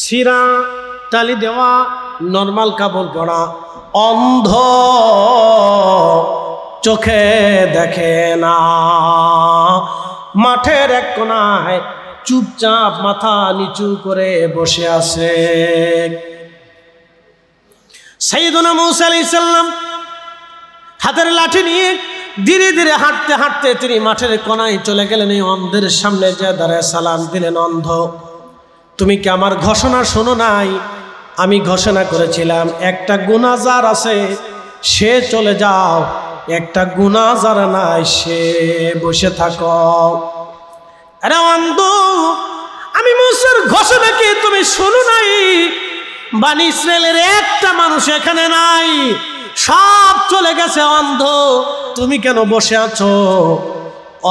সিরা তালি দেওয়া, নর্মাল কাপড় পরা, অন্ধ, চোখে দেখে না, মাঠের এক কোনায় চুপচাপ মাথা নিচু করে বসে আছে। সাইয়েদনা মূসা আলাইহিস সালাম হাতের লাঠি নিয়ে ধীরে ধীরে হাঁটতে হাঁটতে তিনি মাঠের কোনায় চলে গেলেন। এই অন্ধের সামনে যে দাঁড়ায় সালাম দিলেন, অন্ধ, তুমি কি আমার ঘোষণা শোনো নাই? আমি ঘোষণা করেছিলাম একটা গুনাহগার আছে, সে চলে যাও, একটা গুনাহগার নাই, সে বসে থাকো। আরে অন্ধ, আমি মূসার ঘোষণা কি তুমি শোনো নাই? বনি ইসরায়েলের একটা মানুষ এখানে নাই, সব চলে গেছে। অন্ধ, তুমি কেন বসে আছো?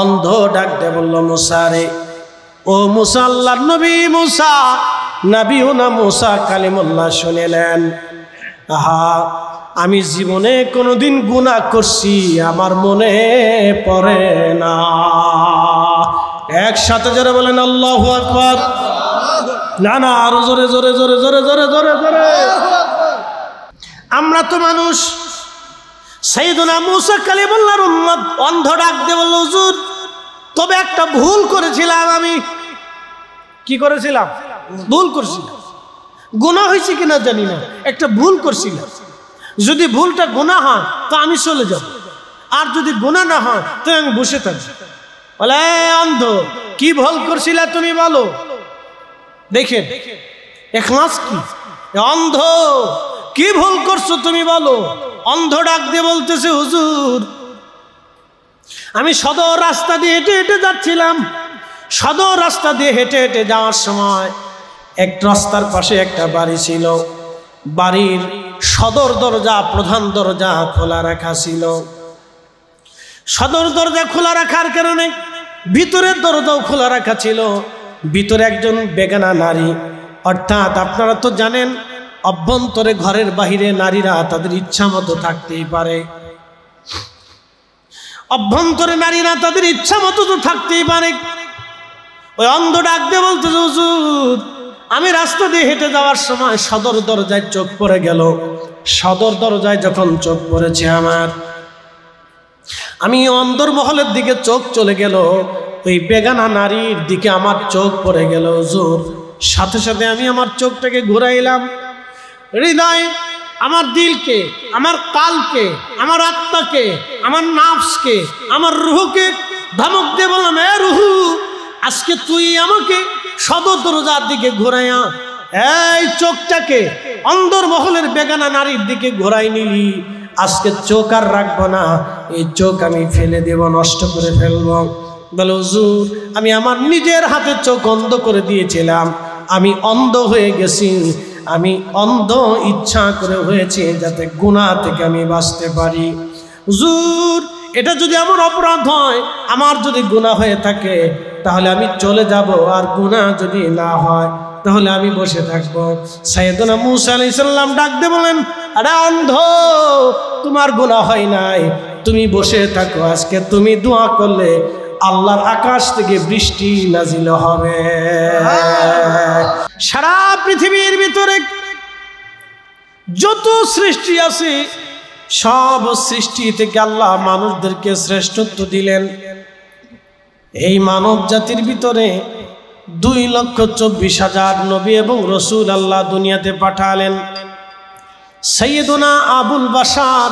অন্ধ ডাক দিয়ে বলল, মূসা রে, ও মূসা, আল্লাহর নবী মূসা, নবীউনা মূসা কালিমুল্লাহ শুনিলেন, আহা, আমি জীবনে কোনোদিন গুনাহ করছি আমার মনে পড়ে না। একসাথে জোরে বলেন আল্লাহু আকবার। না না, আরো জোরে জোরে জোরে জোরে জোরে জোরে জোরে। আমরা তো মানুষ। সাইয়েদনা মূসা কালিমুল্লাহর উম্মত অন্ধ ডাক দিয়ে বলল, হুজুর, তবে একটা ভুল করেছিলাম। আমি কি করেছিলাম? ভুল করছিলাম। গুনাহ হয়েছে কিনা জানি না, একটা ভুল করছিলাম। যদি ভুলটা গুনাহ হয় তো আমি চলে যাব, আর যদি গুনাহ না হয় তো আমি বসে থাকবো। বলে, অন্ধ, কি ভুল করছিলা তুমি বলো দেখেন, ইখলাস কি? অন্ধ, কি ভুল করছো তুমি বলো। অন্ধ ডাক দিয়ে বলতেছে, হুজুর, আমি সদর রাস্তা দিয়ে হেঁটে হেঁটে যাচ্ছিলাম। সদর রাস্তা দিয়ে হেঁটে হেঁটে যাওয়ার সময় এক রাস্তার পাশে একটা বাড়ি ছিল। বাড়ির সদর দরজা, প্রধান দরজা খোলা রাখা ছিল। সদর দরজা খোলা রাখার কারণে ভিতরের দরজাও খোলা রাখা ছিল। ভিতরে একজন বেগানা নারী, অর্থাৎ আপনারা তো জানেন অভ্যন্তরে ঘরের বাহিরে নারীরা তাদের ইচ্ছা মতো থাকতেই পারে। অভ্যন্তরে নারীরা তাদের ইচ্ছা মতো তো থাকতেই পারে। ওই অন্ধ ডাক দিয়ে বলতে, হুজুর, আমি রাস্তা দিয়ে হেঁটে যাওয়ার সময় সদর দরজায় চোখ পড়ে গেল। সদর দরজায় যখন চোখ পড়েছে আমার, আমি অন্দর মহলের দিকে চোখ চলে গেল, ওই বেগানা নারীর দিকে আমার চোখ পড়ে গেল। হুজুর, সাথে সাথে আমি আমার চোখটাকে ঘুরাইলাম। হৃদয়, আমার দিলকে, আমার কালকে, আমার আত্মাকে, আমার নাফসকে, আমার রুহকে ধমক দিয়ে বললাম, এ রুহু, আজকে তুই আমাকে সদর দরজার দিকে ঘোরাইয়া এই চোখটাকে অন্দর মহলের বেগানা নারীর দিকে ঘোরাই নিলি। আজকে চোখ আর রাখবো না, এই চোখ আমি ফেলে দেব, নষ্ট করে ফেলবো। বলে, হুজুর, আমি আমার নিজের হাতে চোখ অন্ধ করে দিয়েছিলাম। আমি অন্ধ হয়ে গেছি। আমি অন্ধ ইচ্ছা করে হয়েছে যাতে গুনাহ থেকে আমি বাঁচতে পারি। হুজুর, এটা যদি আমার অপরাধ হয়, আমার যদি গুনাহ হয়ে থাকে, তাহলে আমি চলে যাব, আর গুনাহ যদি না হয় তাহলে আমি বসে থাকবো। সাইয়েদনা মূসা আলাইহিস সালাম ডাক দিয়ে বলেন, আরে অন্ধ, তোমার গুনাহ হয় নাই, তুমি বসে থাকো। আজকে তুমি দোয়া করলে আল্লাহর আকাশ থেকে বৃষ্টি নাজিল হবে। সারা পৃথিবীর ভিতরে যত সৃষ্টি আছে, সব সৃষ্টি থেকে আল্লাহ মানুষদেরকে শ্রেষ্ঠত্ব দিলেন। এই মানব জাতির ভিতরে 2,24,000 নবী এবং রসুল আল্লাহ দুনিয়াতে পাঠালেন। সাইয়েদনা আবুল বাশার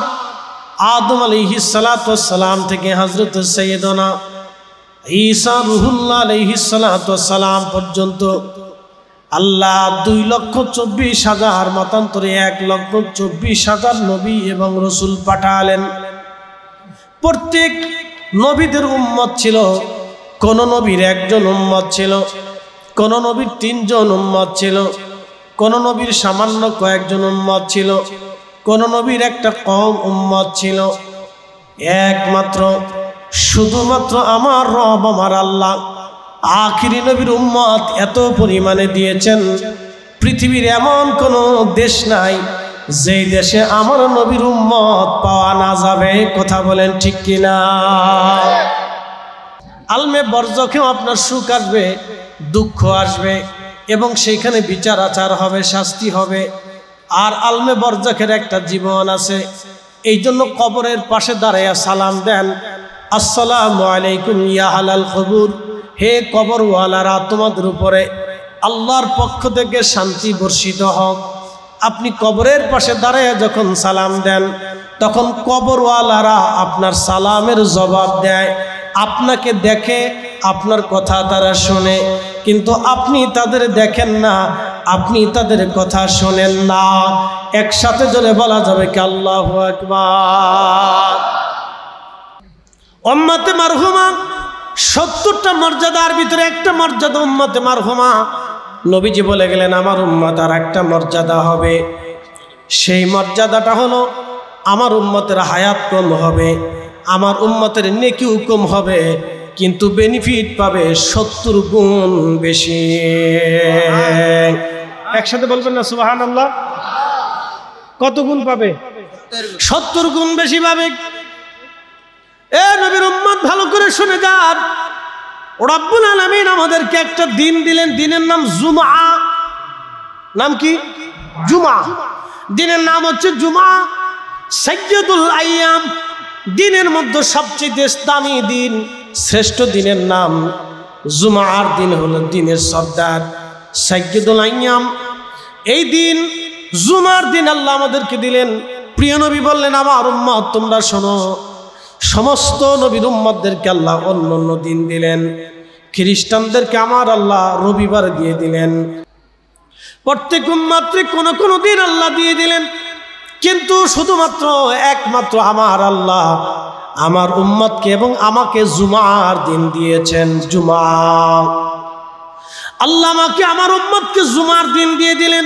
আদম আলাইহিস সালাতু ওয়াস সালাম থেকে হযরত সাইয়েদনা ঈসা রুহুল্লাহ আলাইহিস সালাতু ওয়াস সালাম পর্যন্ত আল্লাহ 2,24,000 মতান্তরে 1,24,000 নবী এবং রসুল পাঠালেন। প্রত্যেক নবীদের উম্মত ছিল। কোন নবীর একজন উম্মত ছিল, কোন নবীর 3 জন উম্মত ছিল, কোন নবীর সামান্য কয়েকজন উম্মত ছিল, কোন নবীর একটা কম উম্মত ছিল। একমাত্র শুধুমাত্র আমার রব, আমার আল্লাহ আখিরি নবীর উম্মত এত পরিমাণে দিয়েছেন, পৃথিবীর এমন কোন দেশ নাই যেই দেশে আমার নবীর উম্মত পাওয়া না যাবে। কথা বলেন ঠিক কিনা? আলমে বরজখেও আপনার সুখ আসবে, দুঃখ আসবে, এবং সেইখানে বিচার আচার হবে, শাস্তি হবে। আর আলমে বরজাখের একটা জীবন আছে। এই জন্য কবরের পাশে দাঁড়াইয়া সালাম দেন, আসসালামু আলাইকুম ইয়া আহলাল কবর, হে কবরওয়ালারা, তোমাদের উপরে আল্লাহর পক্ষ থেকে শান্তি বর্ষিত হোক। আপনি কবরের পাশে দাঁড়াইয়া যখন সালাম দেন, তখন কবরওয়ালারা আপনার সালামের জবাব দেয়। আপনাকে দেখে, আপনার কথা তারা শোনে, কিন্তু আপনি তাদের দেখেন না, আপনি তাদের কথা শোনেন না। একসাথে জোরে বলা যাবে কি আল্লাহু আকবার। উম্মতে মারহুমা 70টা মর্যাদার ভিতরে একটা মর্যাদা উম্মতে মারহুমা। নবীজি বলে গেলেন আমার উম্মত আর একটা মর্যাদা হবে। সেই মর্যাদাটা হলো আমার উম্মতের হায়াত কম হবে, আমার উম্মতের নেকিও কম হবে, কিন্তু বেনিফিট পাবে 70 গুণ বেশি। একসাথে বলবেন না সুবহানাল্লাহ? কত গুণ পাবে? 70 গুণ বেশি পাবে। এ নবীর উম্মত ভালো করে শুনে যান, রব্বুল আলামিন আমাদেরকে একটা দিন দিলেন, দিনের নাম জুমআ। নাম কি? জুমআ। দিনের নাম হচ্ছে জুমআ, সাইয়্যিদুল আইয়াম। দিনের মধ্যে সবচেয়ে দামি দিন, শ্রেষ্ঠ দিনের নাম জুমআর দিন হলো দিনের সর্দার, সাইয়্যিদুল আইয়াম। এই দিন জুমার দিন আল্লাহ আমাদেরকে দিলেন। প্রিয় নবী বললেন আমার উম্মত তোমরা শোনো, সমস্ত নবীর উম্মতদেরকে আল্লাহ অন্য অন্য দিন দিলেন। খ্রিস্টানদেরকে আমার আল্লাহ রবিবার দিয়ে দিলেন। প্রত্যেক উম্মতকে কোন কোন দিন আল্লাহ দিয়ে দিলেন, কিন্তু শুধুমাত্র একমাত্র আমার আল্লাহ আমার উম্মতকে এবং আমাকে জুমার দিন দিয়েছেন। জুমা আল্লাহ আমাকে আমার উম্মতকে জুমার দিন দিয়ে দিলেন।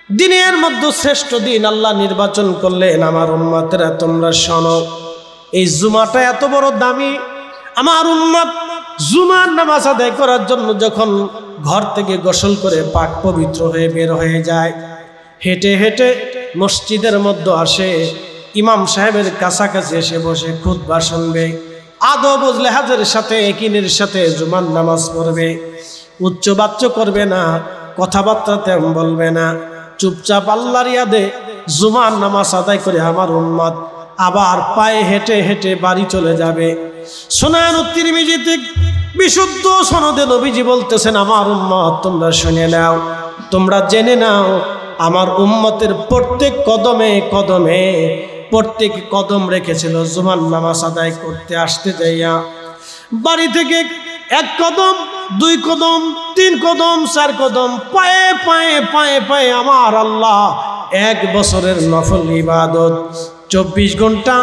দিনের মধ্যে শ্রেষ্ঠ দিন আল্লাহ নির্বাচন করলেন। আমার উম্মতেরা তোমরা শোনো, এই জুমাটা এত বড় দামি। আমার উম্মত জুমার নামাজ আদায় করার জন্য যখন ঘর থেকে গোসল করে পাক পবিত্র হয়ে বের হয়ে যায়, হেঁটে হেঁটে মসজিদের মধ্যে আসে, ইমাম সাহেবের কাছাকাছি এসে বসে খুতবা শুনবে, আদব ও লেহাজের সাথে একিনের সাথে জুমার নামাজ পড়বে। উচ্চ বাচ্চ করবে না, কথাবার্তা তেমন বলবে না, চুপচাপ আল্লাহর ইয়াদে জুমার নামাজ আদায় করে আমার উম্মত আবার পায়ে হেঁটে হেঁটে বাড়ি চলে যাবে। সুনান তিরমিজিতে বিশুদ্ধ সনদে নবীজি বলতেছেন আমার উম্মত তোমরা শুনে নাও, তোমরা জেনে নাও, আমার উম্মতের প্রত্যেক কদমে কদমে প্রত্যেক কদম রেখেছিল জুমার নামাজ আদায় করতে আসতে যাইয়া। বাড়ি থেকে 1 কদম, 2 কদম, 3 কদম, 4 কদম, পায়ে পায়ে পায়ে পায়ে আমার আল্লাহ 1 বছরের নফল ইবাদত 24 ঘন্টা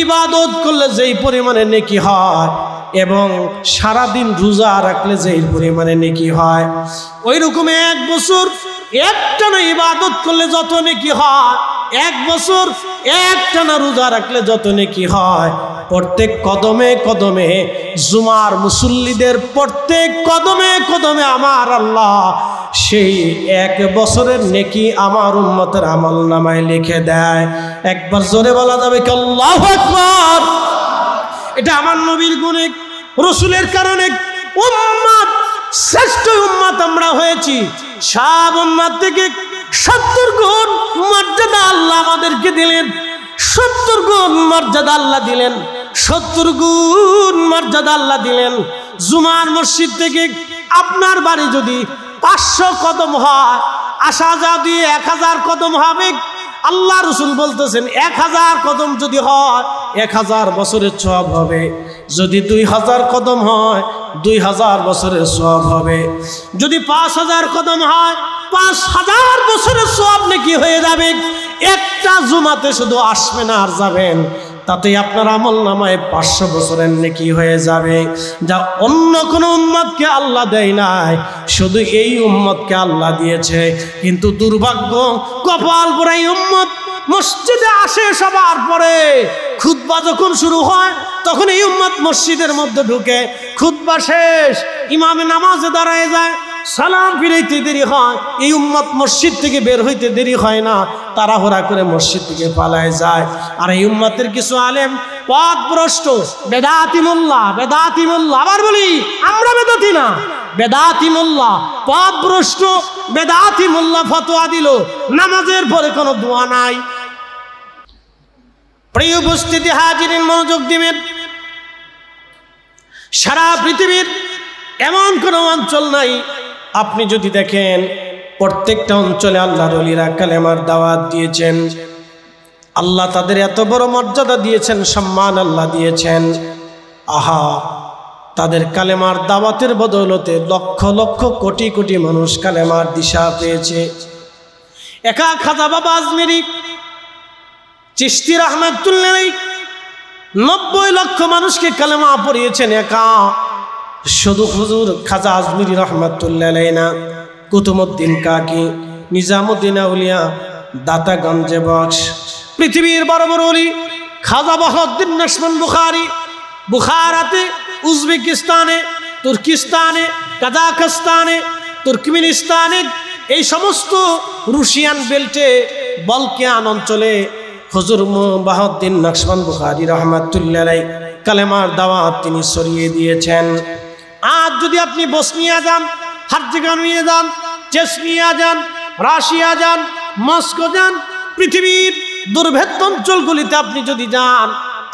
ইবাদত করলে যেই পরিমাণে নেকি হয় এবং সারাদিন রোজা রাখলে যেই পরিমাণে নেকি হয়, ওই রকম 1 বছর একটানা ইবাদত করলে যত নেকি হয়, 1 বছর একটানা রোজা রাখলে যত নেকি হয়, প্রত্যেক কদমে কদমে জুমার মুসল্লিদের প্রত্যেক কদমে কদমে আমার আল্লাহ সেই 1 বছরের নেকি আমার উম্মতের আমল নামায় লিখে দেয়। একবার জোরে বলা যাবে কি আল্লাহু আকবার? এটা আমার নবীর গুণে, রসুলের কারণে উম্মত শ্রেষ্ঠ উম্মত আমরা হয়েছি। সব উম্মত থেকে 70 গুণ মর্যাদা আল্লাহ আমাদেরকে দিলেন। 70 গুণ মর্যাদা আল্লাহ দিলেন, 70 গুণ মর্যাদা আল্লাহ দিলেন। জুমার মসজিদ থেকে আপনার বাড়ি যদি 500 কদম হয়, আসা যাওয়া দিয়ে 1000 কদম হবে। আল্লাহ রসুল বলতেছেন 1000 কদম যদি হয় 1000 বছরের সওয়াব হবে, যদি 2000 কদম হয় 2000 বছরের সওয়াব হবে, যদি 5000 কদম হয় 5000 বছরের সওয়াব নাকি হয়ে যাবে। একটা জুমাতে শুধু আসবেন আর যাবেন, তাতে আপনার আমল নামায় 500 বছরের নেকি হয়ে যাবে, যা অন্য কোনো উম্মতকে আল্লাহ দেয় নাই, শুধু এই উম্মতকে আল্লাহ দিয়েছে। কিন্তু দুর্ভাগ্য, কপাল পোড়াই উম্মত মসজিদে আসে সবার পরে, খুতবা যখন শুরু হয় তখন এই উম্মত মসজিদের মধ্যে ঢুকে, খুতবা শেষ, ইমামে নামাজে দাঁড়ায় যায়, সালাম ফিরাইতে দেরি হয়, এই উম্মত মসজিদ থেকে বের হইতে দেরি হয় না, তাড়াহুড়া করে মসজিদ থেকে পালায় যায়। আর এই উম্মতের কিছু আলেম পথভ্রষ্ট, বেদাতি মোল্লা, বেদাতি মোল্লা, আবার বলি আমরা বেদাতি না, বেদাতি মোল্লা, পথভ্রষ্ট বেদাতি মোল্লা ফতোয়া দিল নামাজের পরে কোনো দোয়া নাই। প্রিয় উপস্থিতি হাজিরিন, মনোযোগ দিবেন। সারা পৃথিবীর এমন কোনো অঞ্চল নাই, আপনি যদি দেখেন প্রত্যেকটা অঞ্চলে আল্লাহর ওলিরা কালেমার দাওয়াত দিয়েছেন। আল্লাহ তাদের এত বড় মর্যাদা দিয়েছেন, সম্মান আল্লাহ দিয়েছেন। আহা, তাদের কালেমার দাওয়াতের বদৌলতে লক্ষ লক্ষ কোটি কোটি মানুষ কালেমার দিশা পেয়েছে। একা খাজা বাবা আজমিরি চিশতি রহমাতুল্লাহ 90 লক্ষ মানুষকে কালেমা পড়িয়েছেন একা। শুধু হুজুর খাজা আজমিরি রহমাতুল্লাহ না, কুতুবউদ্দিন কাকি, নিজামুদ্দিন আউলিয়া, দাতাগঞ্জে বক্স, পৃথিবীর বড় বড় ওলি, খাজা বাহাউদ্দিন নাশবন্দ বুখারী, বুখারাতে, উজবেকিস্তানে, তুর্কিস্তানে, কাজাখস্তানে, তুর্কমেনিস্তানে, এই সমস্ত রুশিয়ান বেল্টে, বলকান অঞ্চলে হুজুর বাহাউদ্দিন নাশবন্দ বুখারী রহমাতুল্লাহ আলাইহি কালেমার দাওয়াত তিনি ছড়িয়ে দিয়েছেন। আজ যদি আপনি বসনিয়া যান, হার্জেগানিয়া যান, চেচনিয়া যান, রাশিয়া যান, মস্কো যান, পৃথিবীর দুর্ভেদ্য অঞ্চলগুলিতে আপনি যদি যান,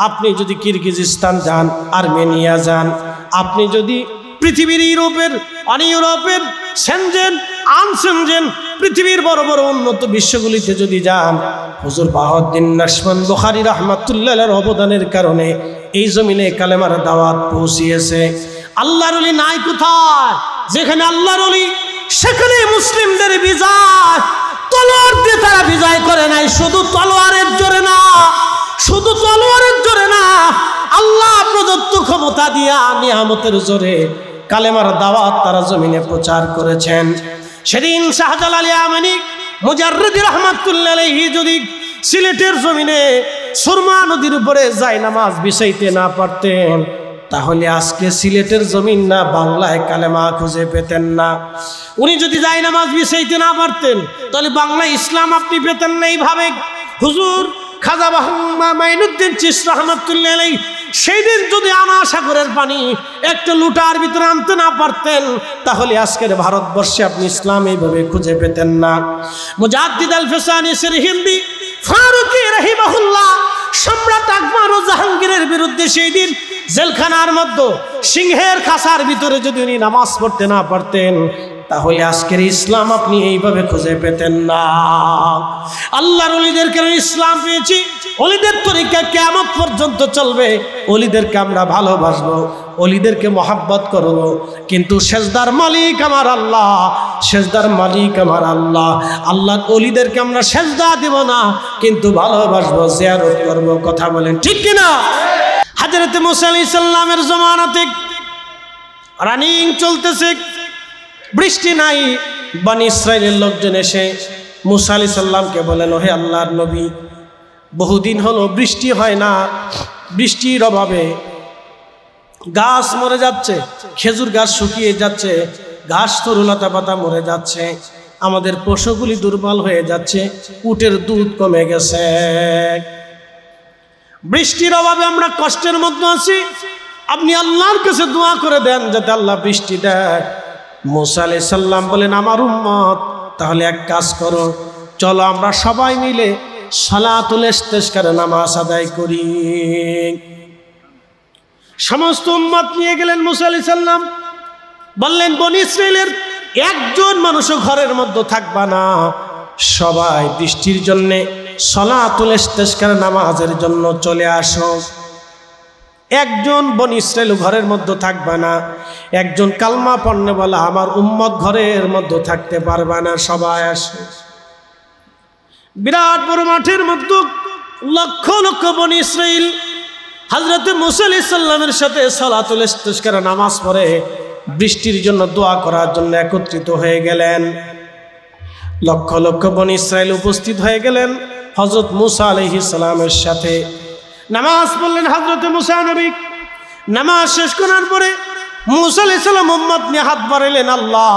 আপনি যদি কিরগিজস্তান যান, আর্মেনিয়া যান, আপনি যদি পৃথিবীর ইউরোপের সেনজেন, আনসেনজেন, পৃথিবীর বড় বড় উন্নত বিশ্বগুলিতে যদি যান, হুজুর বাহাউদ্দিন নাশবন্দ বুখারী রাহমাতুল্লাহর অবদানের কারণে এই জমিনে কালেমার দাওয়াত পৌঁছিয়েছে। আল্লাহর ওলি নাই কোথায়? যেখানে আল্লাহর ওলি সেখানে মুসলিমদের বিজয়। তলোয়ার দিয়ে তারা বিজয় করে নাই, শুধু তলোয়ারের জোরে না, শুধু তলোয়ারের জোরে না, আল্লাহ প্রদত্ত ক্ষমতা দিয়া নিয়ামতের জোরে কালেমার দাওয়াত তারা জমিনে প্রচার করেছেন। সেদিন শাহজালাল ইয়ামানি মুজাররিদ রহমাতুল্লাহ আলাইহি যদি সিলেটের জমিনে সুরমা নদীর উপরে জায়নামাজ বিছাইতে না পারতেন, তাহলে আজকে সিলেটের জমিন না বাংলায় কালেমা খুঁজে পেতেন না। উনি যদি জায়নামাজ বিছাইতে না পারতেন, তাহলে বাংলায় ইসলাম আপনি পেতেন না। এইভাবে হুজুর খাজা মাইনুদ্দিন চিশতি রহমাতুল্লাহ আলাইহি সেই দিন যদি আনা সাগরের পানি একটা লুটার ভিতরে আনতে না পারতেন, তাহলে আজকের ভারতবর্ষে আপনি ইসলাম এইভাবে খুঁজে পেতেন না। মুজাদ্দিদ আল ফিসানি সিরহিন্দি ফারুকি রাহিমাহুল্লাহ সম্রাট আকবর ও জাহাঙ্গীরের বিরুদ্ধে সেই দিন জেলখানার মধ্যে সিংহের খাঁচার ভিতরে যদি উনি নামাজ পড়তে না পারতেন, তাহলে আজকের ইসলাম আপনি এইভাবে খুঁজে পেতেন না। আল্লাহর ওলিদের কারণে ইসলাম পেয়েছি। ওলিদের তরিকা কিয়ামত পর্যন্ত চলবে। ওলিদেরকে আমরা ভালোবাসবো, ওলিদেরকে মহাব্বত করব, কিন্তু সেজদার মালিক আমার আল্লাহ, সেজদার মালিক আমার আল্লাহ। আল্লাহর ওলিদেরকে আমরা সেজদা দেব না, কিন্তু ভালোবাসবো, জিয়ারত করব। কথা বলেন ঠিক কিনা? হযরত মুসা আলাইহিস সালামের জামানাতে রানিং চলতেছে, বৃষ্টি নাই। বনি ইসরাইলের লোকজন এসে মুসা আলাইহিস সালামকে বলেন, হে আল্লাহর নবী, বহুদিন হলো বৃষ্টি হয় না, বৃষ্টির অভাবে গাছ মরে যাচ্ছে, খেজুর গাছ শুকিয়ে যাচ্ছে, ঘাস তরুলতা পাতা মরে যাচ্ছে, আমাদের পশুগুলি দুর্বল হয়ে যাচ্ছে, উটের দুধ কমে গেছে, বৃষ্টির অভাবে আমরা কষ্টের মধ্যে আছি, আপনি আল্লাহর কাছে দোয়া করে দেন যাতে আল্লাহ বৃষ্টি দেয়। মুসা আলাইহিস সালাম বলেন, আমার উম্মত, তাহলে এক কাজ করো, চলো আমরা সবাই মিলে সালাতুল ইস্তিসকার নামাজ আদায় করি। সমস্ত উম্মত নিয়ে গেলেন মুসা আলাইহিস সালাম, বললেন বনি ইসরাইলের একজন মানুষও ঘরের মধ্যে থাকবা না, সবাই বৃষ্টির জন্য সালাতুল ইস্তিসকার নামাজের জন্য চলে আসো। একজন বনি ইসরাইল ঘরের মধ্যে থাকবা না, একজন কালমা পড়নে বলা আমার উম্মত ঘরের মধ্যে থাকতে পারবা না, সবাই আসো। বিরাট বড় মাঠের মধ্যে লক্ষ লক্ষ বনি ইসরাইল হযরত মুসা আলাইহিস সালামের সাথে সালাতুল ইস্তিসকার নামাজ পড়ে বৃষ্টির জন্য দোয়া করার জন্য একত্রিত হয়ে গেলেন। লক্ষ লক্ষ বনি ইসরাইল উপস্থিত হয়ে গেলেন হযরত মুসা আলাইহিস সালামের সাথে। নামাজ পড়লেন হযরত মুসা নবী। নামাজ শেষ করার পরে মুসা আলাইহিস সালাম উম্মত নিয়ে হাত বাড়াইলেন, আল্লাহ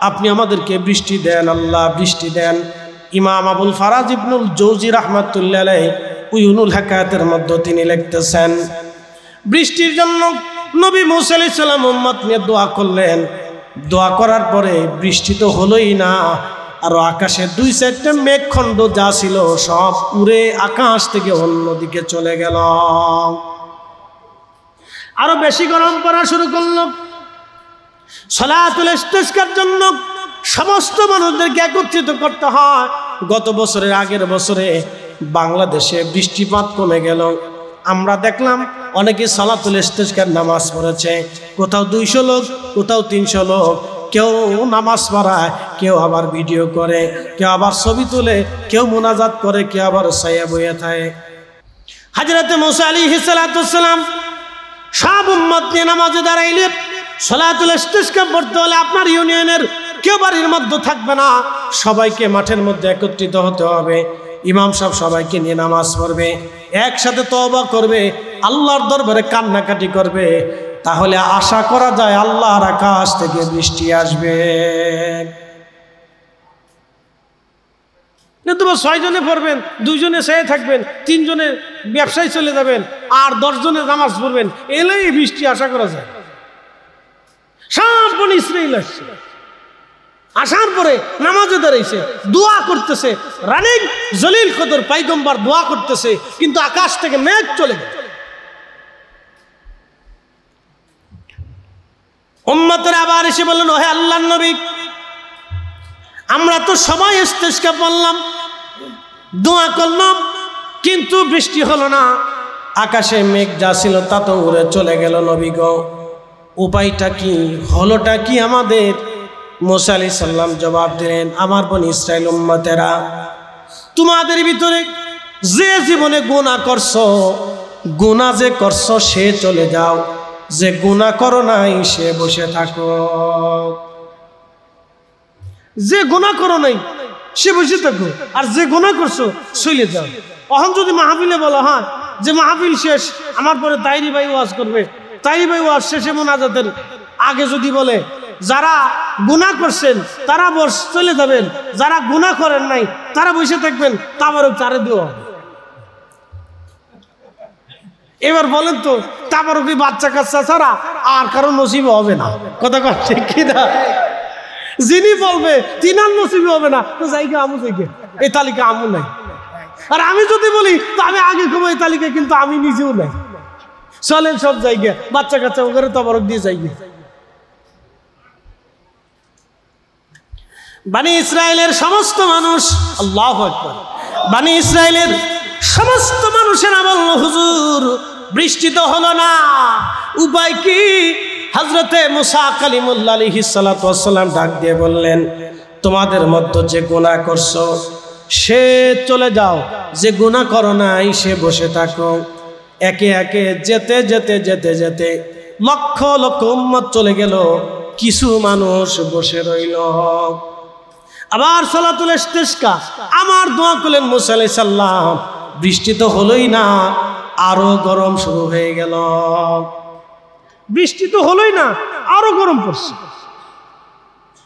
আপনি আমাদেরকে বৃষ্টি দেন আল্লাহ, বৃষ্টি দেন। ইমাম আবুল ফারাজ ইবনুল জৌজি রাহমাতুল্লাহ আলাইহি উয়ুনুল হাকায়াতের মধ্যে তিনি লিখতেছেন, বৃষ্টির জন্য নবী মুসা আলাইহিস সালাম উম্মত নিয়ে দোয়া করলেন। দোয়া করার পরে বৃষ্টি তো হলোই না, আর আকাশে 2-4টা মেঘখণ্ড যা ছিল সব উড়ে আকাশ থেকে অন্যদিকে চলে গেল। আরো বেশি গরম পড়া শুরু করলো। সালাতুল ইস্তিসকার জন্য সমস্ত মানুষদেরকে একত্রিত করতে হয়। গত বছরের আগের বছরে বাংলাদেশে বৃষ্টিপাত কমে গেল। আমরা দেখলাম অনেকে সালাতুল ইস্তিসকার নামাজ পড়েছে, কোথাও 200 লোক, কোথাও 300 লোক। কেউ নামাজ পড়ায়, কেউ আবার ভিডিও করে, কেউ আবার ছবি তুলে, কেউ মুনাজাত করে, কেউ আবার ছায়া বইয়ে থাকে। হযরত মুসা আলাইহিস সালাম সব উম্মত নিয়ে নামাজে দাঁড়াইলে সালাতুল ইস্তিসকা পড়তে হলে আপনার ইউনিয়নের কেউ বাড়ির মধ্যে থাকবে না, সবাইকে মাঠের মধ্যে একত্রিত হতে হবে। ইমাম সাহেব সবাইকে নিয়ে নামাজ পড়বে, একসাথে তওবা করবে, আল্লাহর দরবারে কান্নাকাটি করবে। তাহলে আশা করা যায় আল্লাহর আকাশ থেকে বৃষ্টি আসবে। নতুবা 6 জনে পড়বেন, 2 জনে চেয়ে থাকবেন, 3 জনে ব্যবসায় চলে যাবেন, আর 10 জনে নামাজ পড়বেন, এলেই বৃষ্টি আশা করা যায়। সব বনি ইসরাইল আসছে, আসার পরে নামাজে দাঁড়াইছে, দোয়া করতেছে, রানিং জলিল কদর পয়গম্বর দোয়া করতেছে, কিন্তু আকাশ থেকে মেঘ চলে গেল। উম্মতের আবার এসে বললেন, ওহে আল্লাহর নবী, আমরা তো সবাই ইস্তিসকা পড়লাম, দোয়া করলাম, কিন্তু বৃষ্টি হলো না, আকাশে মেঘ যা ছিল তা তো উড়ে চলে গেল। নবী গো, উপায়টা কি, হলোটা কি আমাদের? মুসা আলাইহিস সালাম জবাব দিলেন, আমার বনি ইসরাইল উম্মতেরা, তোমাদের ভিতরে যে জীবনে গুনাহ করছো, গুনাহ যে করছো সে চলে যাও, যে গুনাহ করো নাই সে বসে থাকো। যে গুনাহ করো নাই সে বসে থাকো, আর যে গুনাহ করছো চলে যাও। এখন যদি মাহফিলে বলা হয় যে মাহফিল শেষ, আমার পরে তাইরি ভাই ওয়াজ করবে, তাইরি ভাই ওয়াজ শেষে মোনাজাতের আগে যদি বলে যারা গুনাহ করছেন তারা চলে যাবেন, যারা গুনাহ করেন নাই তারা বসে থাকবেন, তাবারক চারে দেওয়া। এবার বলেন তো, তাবারকি বাচ্চা কাচ্চা ছাড়া আর কারো নসিবে হবে না। কথা কথা কি না? যিনি বলবে তিনার নসিবে হবে না, তো জায়গা আমু জায়গা, এই তালিকা আমু নাই। আর আমি যদি বলি তো আমি আগে কমো এই তালিকায়, কিন্তু আমি নিজেও নাই। চলেন সব জায়গায় বাচ্চা কাচ্চা ওখানে তাবারক দিয়ে যাইবে। বানি ইসরায়েলের সমস্ত মানুষ, আল্লাহু আকবার, বানি ইসরায়েলের সমস্ত মানুষেরা বলল, হুজুর বৃষ্টি তো হলো না, উপায় কি? হযরতে মুসা কালিমুল্লাহ আলাইহিস সালাতু ওয়াস সালাম ডাক দিয়ে বললেন, তোমাদের মধ্যে যে গুনাহ করছো সে চলে যাও, যে গুনাহ করো নাই সে বসে থাকো। একে একে যেতে যেতে যেতে যেতে লক্ষ লক্ষ উম্মত চলে গেল, কিছু মানুষ বসে রইল। আবার সালাতুল ইস্তিসকা আমার দোয়া করলেন মুসা আলাইহিস সালাম, বৃষ্টি তো হলোই না, আরো গরম শুরু হয়ে গেল। বৃষ্টি তো হলোই না, আরো গরম পড়ছে।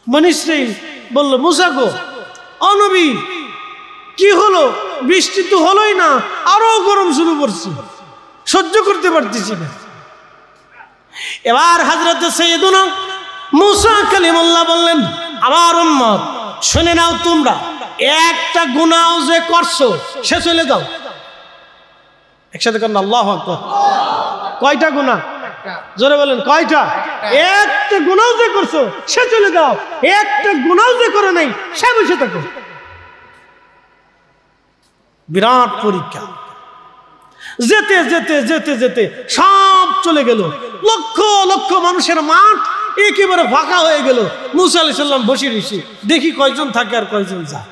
বনি ইসরাইল বলল, মুসা গো, ও নবী, কি হলো? বৃষ্টি তো হলোই না, আরো গরম শুরু করছে, সহ্য করতে পারতেছি না। এবার হযরত সাইয়্যিদুনা মুসা কালিমুল্লাহ বললেন, আমার উম্মত শুনে নাও, তোমরা একটা গুনাহ যে করছো সে চলে যাও। একসাথে করেন আল্লাহু আকবার। কয়টা গুনাহ? জোরে বলেন, কয়টা? একটা গুনাহ যে করছো সে চলে যাও, একটা গুনাহ যে করে নাই সে বসে থাকো। বিরাট পরীক্ষা। যেতে যেতে যেতে যেতে সব চলে গেল, লক্ষ লক্ষ মানুষের মাঠ একেবারে ফাঁকা হয়ে গেল। মুসা আলাইহিস সালাম বসে রয়েছে, দেখি কয়জন থাকে আর কয়জন যায়।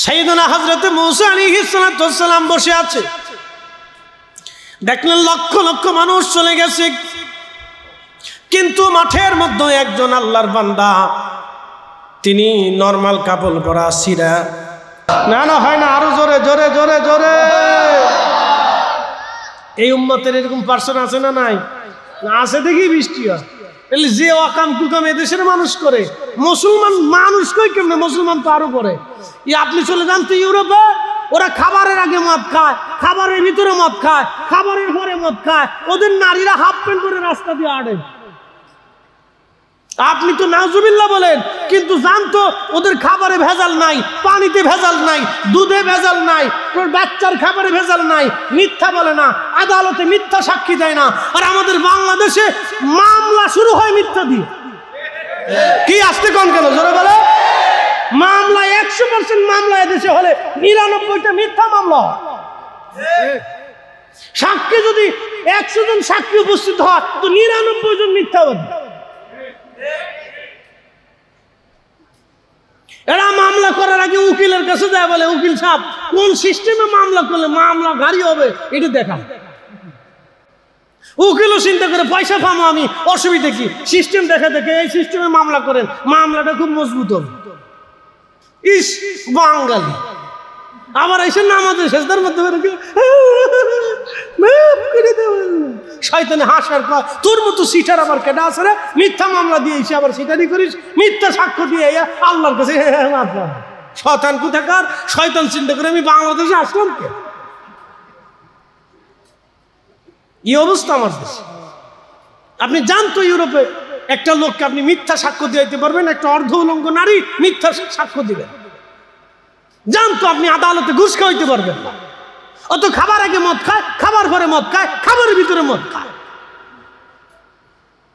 সাইয়েদনা হযরত মুসা আলাইহিস সালাম বসে আছে, দেখলেন লক্ষ লক্ষ মানুষ চলে গেছে, কিন্তু মাঠের মধ্যে একজন আল্লাহর বান্দা, তিনি নরমাল কাপড় পরা, সিরা, না না হয় না, আরো জোরে জোরে জোরে জোরে, এই উম্মতের এরকম পার্সন আছে না নাই? না আছে দেখি বৃষ্টি হয়। যে অকাম কুকাম এদেশের মানুষ করে, মুসলমান মানুষ কই কেমনে? মুসলমান তো আরো করে। আপনি চলে যান তো ইউরোপে, ওরা খাবারের আগে মদ খায়, খাবারের ভিতরে মদ খায়, খাবারের পরে মদ খায়, ওদের নারীরা হাফ প্যান্ট করে রাস্তা দিয়ে আড়ে। আপনি তো নাউজুবিল্লাহ বলেন, কিন্তু জানতো ওদের খাবারে ভেজাল নাই, পানিতে ভেজাল নাই, দুধে ভেজাল নাই, বাচ্চার খাবারে ভেজাল নাই, মিথ্যা বলে না, আদালতে মিথ্যা সাক্ষী দেয় না। আর আমাদের বাংলাদেশে মামলা শুরু হয় মিথ্যা দিয়ে। কি আসতে কোন কেন জোরে বলে? মামলা 100% মামলা এদেশে হলে 99টা মিথ্যা মামলা। সাক্ষী যদি 100 জন সাক্ষী উপস্থিত হয় তো 99 জন মিথ্যাবাদী। এরা মামলা করার আগে উকিলের কাছে যায়, বলে উকিল সাহেব কোন সিস্টেমে মামলা করলে মামলা গাড়ি হবে এটা দেখা। উকিলও চিন্তা করে পয়সা পাবো আমি, অসুবিধা কি? সিস্টেম দেখে দেখে এই সিস্টেমে মামলা করেন, মামলাটা খুব মজবুত হবে। ইস বাঙালি আবার এসে নামাজের শেষদার মধ্যে শয়তানে হাসার কর, তোর মতো সিটার আবার কেটে আসে রে, মিথ্যা মামলা দিয়ে এসে আবার সিটারি করিস, মিথ্যা সাক্ষ্য দিয়ে আল্লাহর কাছে শয়তান কোথাকার। শয়তান চিন্তা করে আমি বাংলাদেশে আসলাম কে? এই অবস্থা আমার দেশে। আপনি জানতো ইউরোপে একটা লোককে আপনি মিথ্যা সাক্ষ্য দিতে পারবেন, একটা অর্ধ উলঙ্গ নারী মিথ্যা সাক্ষ্য দিবেন। জানতো আপনি আদালতে ঘুষ খাওয়াইতে পারবেন না। অত খাবার আগে মদ খায়, খাবার পরে মদ খায়, খাবারের ভিতরে মদ খায়,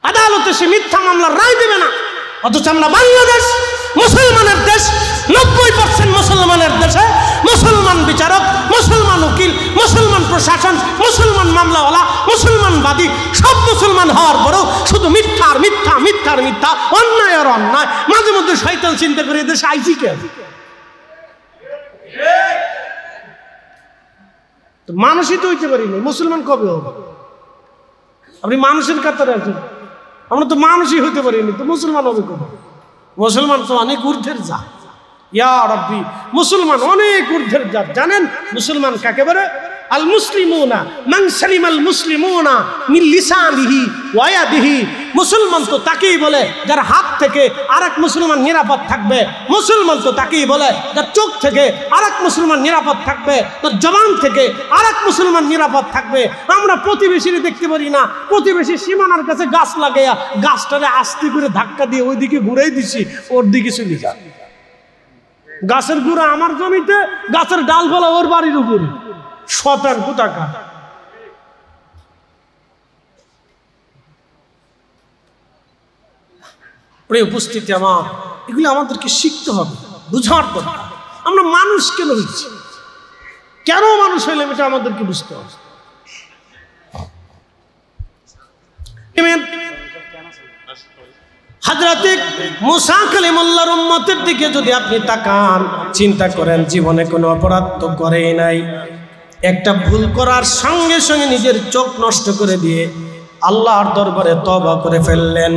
আদালতে সে মিথ্যা মামলার রায় দেবে না। অথচ আমরা বাংলাদেশ মুসলমানের দেশ, 90% মুসলমানের দেশে মুসলমান বিচারক, মুসলমান উকিল, মুসলমান প্রশাসন, মুসলমান মামলাওয়ালা, মুসলমানবাদী, সব মুসলমান হওয়ার পরেও শুধু মিথ্যার মিথ্যা, মিথ্যার মিথ্যা, অন্যায় আর অন্যায়। মাঝে মধ্যে শয়তান চিন্তা করে এদেশে আইসি কে? মানুষই তো হইতে পারি না, মুসলমান কবে হবে? আপনি মানুষের কাতারে আছেন, আমরা তো মানুষই হইতে পারিনি, তো মুসলমান হবে কবে? মুসলমান তো অনেক ঊর্ধ্বের জাত। ইয়া রাব্বি, মুসলমান অনেক ঊর্ধ্বের জাত। জানেন মুসলমান কাকে বলে? আল মুসলিমুনা মান সালিমাল মুসলিমুনা মিন লিসানিহি ওয়া ইয়াদিহি। মুসলমান তো তাকেই বলে যার হাত থেকে আরেক মুসলমান নিরাপদ থাকবে। মুসলমান তো তাকেই বলে যার চোখ থেকে আরেক মুসলমান নিরাপদ থাকবে, তার জবান থেকে আরেক মুসলমান নিরাপদ থাকবে। আমরা প্রতিবেশীর দেখতে পারি না, প্রতিবেশী সীমানার কাছে গাছ লাগাইয়া গাছটারে আস্তে করে ধাক্কা দিয়ে ওইদিকে ঘুরাই দিছি, ওর দিকে চলে যা। গাছের গুঁড়া আমার জমিতে, গাছের ডালপালা ওর বাড়ির উপরে। শতান কোথাকার। প্রিয় উপস্থিতি আমার, এগুলো আমাদেরকে শিখতে হবে, বুঝার দরকার। আমরা মানুষ কেন হয়েছি, কেন মানুষ হইলাম, এটা আমাদেরকে বুঝতে হবে। হযরতে মুসা কালিমুল্লাহর উম্মতের দিকে যদি আপনি তাকান, চিন্তা করেন জীবনে কোনো অপরাধ তো করেই নাই, একটা ভুল করার সঙ্গে সঙ্গে নিজের চোখ নষ্ট করে দিয়ে আল্লাহর দরবারে তওবা করে ফেললেন,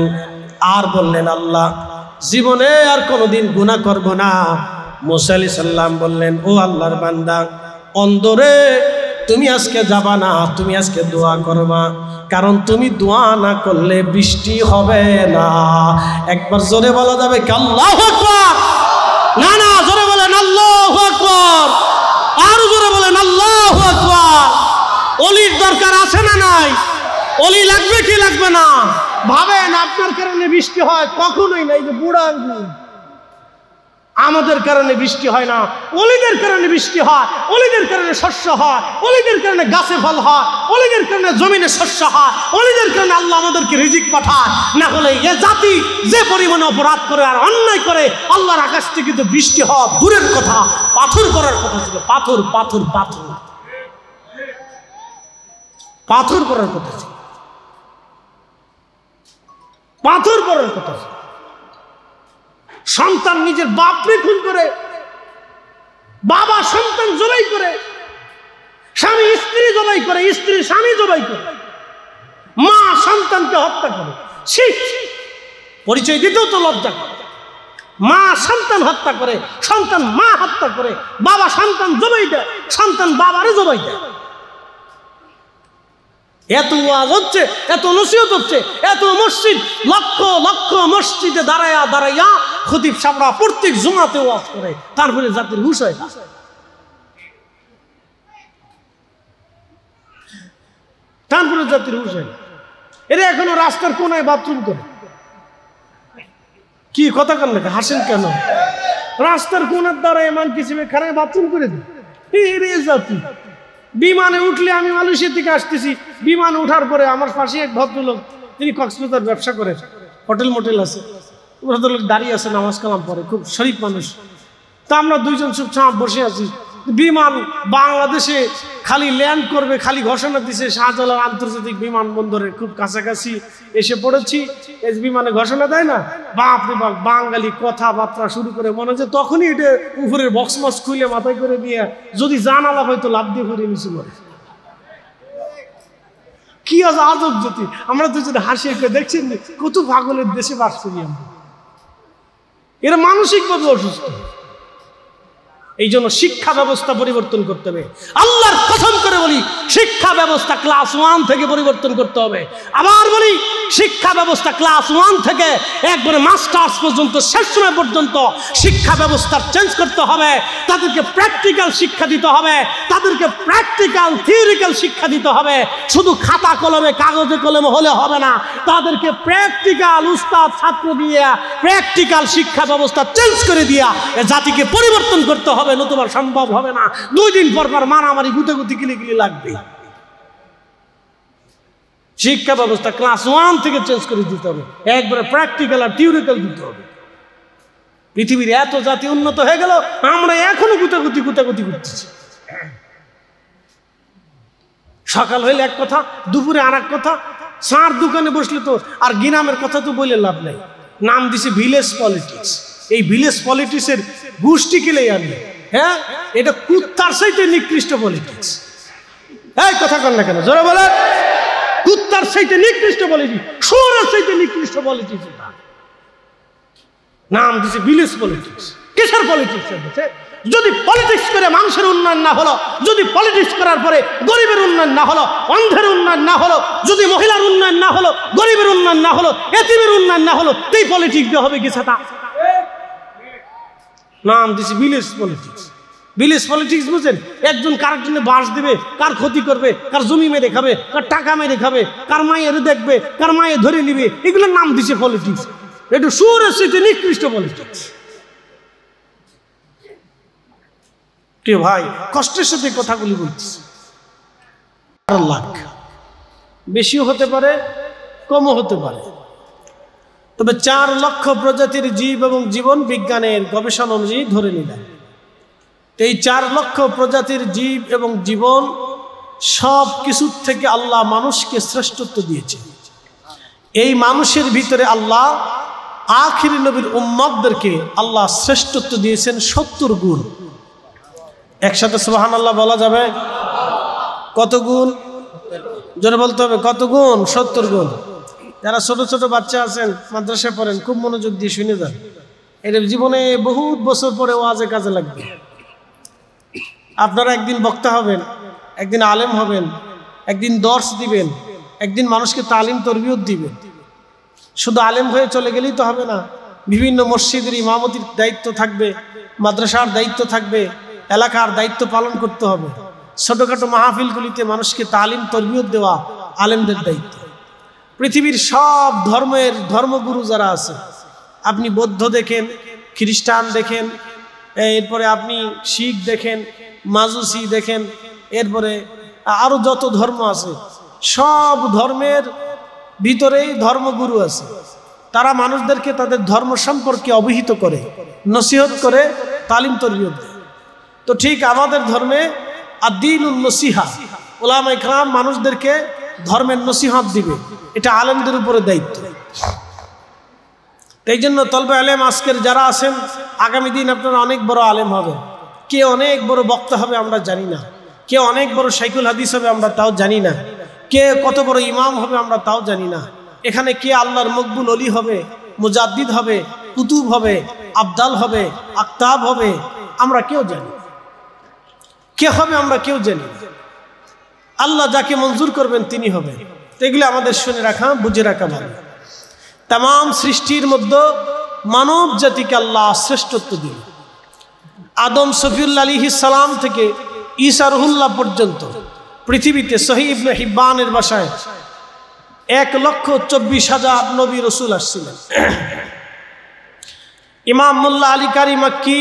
আর বললেন আল্লাহ জীবনে আর কোনোদিন গুনাহ করব না। মুসা আলাইহিস সালাম বললেন, ও আল্লাহর বান্দা, অন্ধরে তুমি আজকে যাবা না, তুমি আজকে দোয়া করবা, কারণ তুমি দোয়া না করলে বৃষ্টি হবে না। একবার জোরে বলা যাবে কি আল্লাহু আকবার? না না, জোরে বলেন আল্লাহু আকবার, আর জোরে বলেন আল্লাহু আকবার। ওলির দরকার আছে না নাই? ওলি লাগবে কি লাগবে না? ভাবেন আপনার কারণে বৃষ্টি হয়, কখনোই না। এই যে বুড়া আঙ্গুল, আমাদের কারণে বৃষ্টি হয় না, ওলিদের কারণে বৃষ্টি হয়, ওলিদের কারণে শস্য হয়, ওলিদের কারণে গাছে ফল হয়, ওলিদের কারণে জমিনে শস্য হয়, ওলিদের কারণে আল্লাহ আমাদেরকে রিজিক পাঠায়। না হলে এ জাতি যে পরিমাণে অপরাধ করে আর অন্যায় করে, আল্লাহর আকাশ থেকে তো বৃষ্টি হওয়া দূরের কথা, পাথর করার কথা ছিল। পাথর পাথর পাথর পাথর করার কথা ছিল, পাথর করার কথা ছিল। সন্তান নিজের বাপরে খুন করে, বাবা সন্তান জবাই করে, স্বামী স্ত্রী জবাই করে, স্ত্রী স্বামী জবাই করে, মা সন্তানকে হত্যা করে। পরিচয় দিতেও তো লজ্জা করে। মা সন্তান হত্যা করে, সন্তান মা হত্যা করে, বাবা সন্তান জবাই দেয়, সন্তান বাবারে জবাই দেয়। এত ওয়াজ হচ্ছে, এত নসিহত হচ্ছে, এত মসজিদ, লক্ষ লক্ষ মসজিদে দাঁড়াইয়া দাঁড়াইয়া খতিব সাহেবরা প্রত্যেক জুমাতে ওয়াজ করে, তারপরে জাতির হুঁশ হয় না। তারপরে জাতির হুঁশ হয় না। এরা এখনো রাস্তার কোনায় বাথরুম করে। কি কথা কেন লেখা হাসেন কেন? রাস্তার কোনার দ্বারা এমন কিছু খারাপ বাথরুম করে দিই। জাতি বিমানে উঠলে, আমি মালয়েশিয়া থেকে আসতেছি, বিমানে ওঠার পরে আমার পাশে এক ভদ্রলোক, তিনি কক্সবাজার ব্যবসা করেন, হোটেল মোটেল আছে, ভদ্রলোক দাঁড়িয়ে আছে, নামাজ কালাম পড়ে, খুব শরীফ মানুষ। তা আমরা দুইজন চুপচাপ বসে আছি। বিমান বাংলাদেশে খালি ল্যান্ড করবে, খালি ঘোষণা দিছে শাহজালাল আন্তর্জাতিক বিমানবন্দরে খুব কাছাকাছি এসে পড়েছি। এই বিমানে ঘোষণা দেয় না, বাপরে বাপ বাঙালি কথাবার্তা শুরু করে, মনে হচ্ছে তখনই এটা উপরের বক্স মক্স খুলে মাথায় করে দিয়ে যদি জানালা হয়তো লাভ দিয়ে করে নিছিল। কি আজব জাতি! আমরা দুজন হাসি দেখছেন কত পাগলের দেশে বাস করি আমরা। এরা মানসিকভাবে অসুস্থ। এই জন্য শিক্ষা ব্যবস্থা পরিবর্তন করতে হবে। আল্লাহর কসম করে বলি, শিক্ষা ব্যবস্থা ক্লাস 1 থেকে পরিবর্তন করতে হবে। আবার বলি, শিক্ষা ব্যবস্থা ক্লাস 1 থেকে একবারে মাস্টার্স পর্যন্ত, শেষ সময় পর্যন্ত শিক্ষা ব্যবস্থা চেঞ্জ করতে হবে। তাদেরকে প্র্যাকটিক্যাল শিক্ষা দিতে হবে, তাদেরকে প্র্যাকটিক্যাল থিওরিক্যাল শিক্ষা দিতে হবে। শুধু খাতা কলমে কাগজে কলমে হলে হবে না, তাদেরকে প্র্যাকটিক্যাল উস্তাদ ছাত্র দিয়ে প্র্যাকটিক্যাল শিক্ষা ব্যবস্থা চেঞ্জ করে দিয়া জাতিকে পরিবর্তন করতে হবে, নতুবা সম্ভব হবে না। 2 দিন পর পর মারামারি গুতাগুতি কিলিকিলি লাগবে। শিক্ষা ব্যবস্থা ক্লাস 1 থেকে চেঞ্জ করে দিতে হবে, একবারে প্র্যাকটিক্যাল আর থিওরিক্যাল দিতে হবে। পৃথিবীর এত জাতি উন্নত হয়ে গেল, আমরা এখনো গুতাগুতি করতেছি। সকাল হইলে এক কথা, দুপুরে আর এক কথা, চার দোকানে বসলে তো আর গিনামের কথা তো বলে লাভ নাই। নাম দিছে ভিলেজ পলিটিক্স। এই ভিলেজ পলিটিক্সের গোষ্ঠী কিলে আনবে। হ্যাঁ, এটা কুত্তার চাইতে নিকৃষ্ট পলিটিক্স। এই কথা কন না কেন? জোরে বলে, কুত্তার চাইতে নিকৃষ্ট পলিটিক্স, শুয়োরের চাইতে নিকৃষ্ট পলিটিক্স। নাম দিছে ভিলেজ পলিটিক্স। কিসের পলিটিক্স? যদি পলিটিক্স করে মানুষের উন্নয়ন না হলো, যদি পলিটিক্স করার পরে গরিবের উন্নয়ন না হলো, অন্ধের উন্নয়ন না হলো, যদি মহিলার উন্নয়ন না হলো, গরিবের উন্নয়ন না হলো, এতিমের উন্নয়ন না হলো, এই পলিটিক্স দিয়ে হবে কি সেটা? নাম দিছে ভিলেজ পলিটিক্স। ভিলেজ পলিটিক্স বুঝেন? একজন কার জন্য বাস দিবে, কার ক্ষতি করবে, কার জমি মেরে খাবে, কার টাকা মেরে খাবে, কার মায়ের দেখবে, কার মায়ের ধরে নিবে, এগুলোর নাম দিছে পলিটিক্স। এটা সুরের সাথে নিকৃষ্ট পলিটিক্স। কে ভাই, কষ্টের সাথে কথাগুলি বলতেছে। 4 লাখ, বেশিও হতে পারে, কমও হতে পারে, তবে 4 লক্ষ প্রজাতির জীব এবং জীবন বিজ্ঞানের গবেষণা অনুযায়ী ধরে নিলাম। এই 4 লক্ষ প্রজাতির জীব এবং জীবন সব কিছুর থেকে আল্লাহ মানুষকে শ্রেষ্ঠত্ব দিয়েছে। এই মানুষের ভিতরে আল্লাহ আখির নবীর উম্মতদেরকে আল্লাহ শ্রেষ্ঠত্ব দিয়েছেন 70 গুণ। একসাথে সুবহানাল্লাহ বলা যাবে? কত গুণ? জোরে বলতে হবে, কত গুণ? 70 গুণ। যারা ছোট ছোট বাচ্চা আছেন, মাদ্রাসায় পড়েন, খুব মনোযোগ দিয়ে শুনে যান। এটা জীবনে বহুত বছর পরে ওয়াজে কাজে লাগবে। আপনারা একদিন বক্তা হবেন, একদিন আলেম হবেন, একদিন দর্শ দিবেন, একদিন মানুষকে তালিম তরবিয়ত দিবেন। শুধু আলেম হয়ে চলে গেলেই তো হবে না, বিভিন্ন মসজিদের ইমামতির দায়িত্ব থাকবে, মাদ্রাসার দায়িত্ব থাকবে, এলাকার দায়িত্ব পালন করতে হবে। ছোটখাটো মাহফিলগুলিতে মানুষকে তালিম তরবিয়ত দেওয়া আলেমদের দায়িত্ব। পৃথিবীর সব ধর্মের ধর্মগুরু যারা আছে, আপনি বৌদ্ধ দেখেন, খ্রিস্টান দেখেন, এরপরে আপনি শিখ দেখেন, মাজুসি দেখেন, এরপরে আরো যত ধর্ম আছে, সব ধর্মের ভিতরেই ধর্মগুরু আছে। তারা মানুষদেরকে তাদের ধর্ম সম্পর্কে অবহিত করে, নসিহত করে, তালিম তরবিয়ত দেয়। তো ঠিক আমাদের ধর্মে আদ-দীনুন নসিহা, উলামায়ে কেরাম মানুষদেরকে ধর্মের নসিহত দিবে, এটা আলেমদের উপরে দায়িত্ব। এই জন্য তলবে আলেম আজকের যারা আছেন, আগামী দিন আপনারা অনেক বড় আলেম হবেন। কে অনেক বড় বক্তা হবে আমরা জানি না, কে অনেক বড় শাইখুল হাদিস হবে আমরা তাও জানি না, কে কত বড় ইমাম হবে আমরা তাও জানি না। এখানে কে আল্লাহর মকবুল অলি হবে, মুজাদ্দিদ হবে, কুতুব হবে, আবদাল হবে, আকতাব হবে, আমরা কেউ জানি। কে হবে আমরা কেউ জানি। আল্লাহ যাকে মঞ্জুর করবেন তিনি হবেন। তো এগুলো আমাদের শুনে রাখা, বুঝে রাখা ভালো। তাম সৃষ্টির মধ্যে মানব জাতিকে আল্লাহ শ্রেষ্ঠত্ব দিল। আদম সফিউল্লাহ আলাইহিস সালাম থেকে ঈসা রুহুল্লাহ পর্যন্ত পৃথিবীতে সহিহ ইবনে হিব্বানের ভাষায় 1,24,000 নবী রাসূল আসছিলেন। ইমাম মোল্লা আলী কারি মাক্কি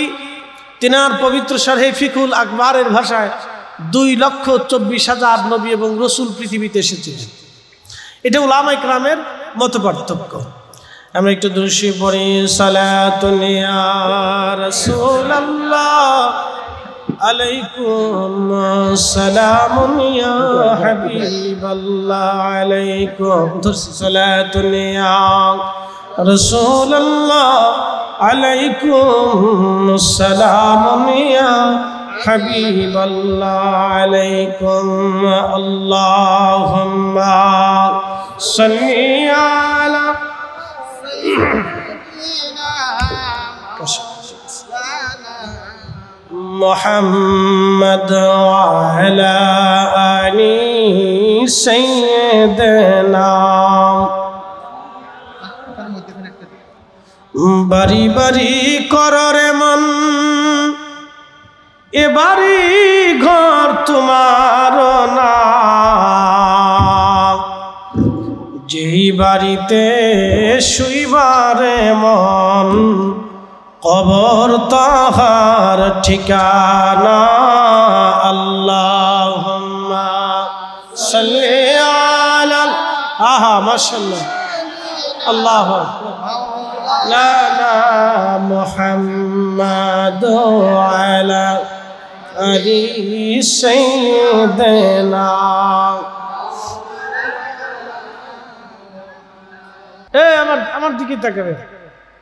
তিনার পবিত্র শারহে ফিকুল আকবরের ভাষায় 2,24,000 নবী এবং রাসূল পৃথিবীতে এসেছিলেন। এটা উলামায়ে কেরামের মতপার্থক্য। আমরা একটু দুরূদ পড়ি। সালাতুন ইয়া রাসূলুল্লাহ আলাইকুম সালামুন ইয়া হাবিবাল্লাহ আলাইকুম সালাতুন ইয়া রাসূলুল্লাহ আলাইকুম সালামুন ইয়া হাবিবাল্লাহ আলাইকুম আল্লাহুম্মা সাল্লি আলা মুহাম্মদ ওয়া আলা আলি সাইয়্যিদিনা। বাড়ি বাড়ি কররে মন এ বাড়ি ঘর তোমার না, যেই বাড়িতে শুইবারে মন কবর তাহার ঠিকানা। আল্লাহুম্মা সাল্লি আলা আহা মাশাআল্লাহ আল্লাহু লানা মুহাম্মাদ আলা আলি সাইয়্যিদিনা। আমার দিকে তাকাবে।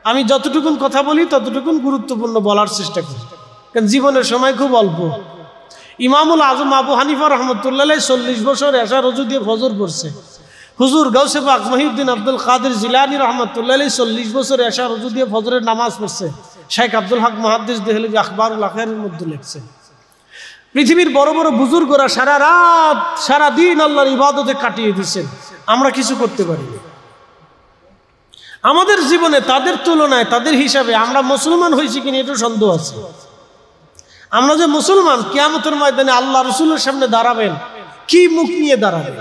আমি যতটুকুন কথা বলি ততটুকুন গুরুত্বপূর্ণ বলার চেষ্টা করি, কারণ জীবনের সময় খুব অল্প। ইমামুল আজম আবু হানিফা রহমতুল্লাহ 40 বছর এশা রজু দিয়ে ফজর পড়ছে। হুজুর গাউসে পাক মহিউদ্দিন আব্দুল কাদের জিলানী রহমতুল্লাহ 40 বছর এশা রজু দিয়ে ফজরের নামাজ পড়ছে। শেখ আব্দুল হক মুহাদ্দিস দেহলভী আখবারুল আখিরের মধ্যে লিখছেন। পৃথিবীর বড় বড় বুজুর্গরা সারা রাত সারা দিন আল্লাহর ইবাদতে কাটিয়ে দিয়েছেন, আমরা কিছু করতে পারিনি। আমাদের জীবনে তাদের তুলনায় তাদের হিসাবে আমরা মুসলমান হয়েছি কিনা একটু সন্দেহ আছে। আমরা যে মুসলমান, কিয়ামতের ময়দানে আল্লাহ রসুলের সামনে দাঁড়াবেন, কি মুখ নিয়ে দাঁড়াবেন,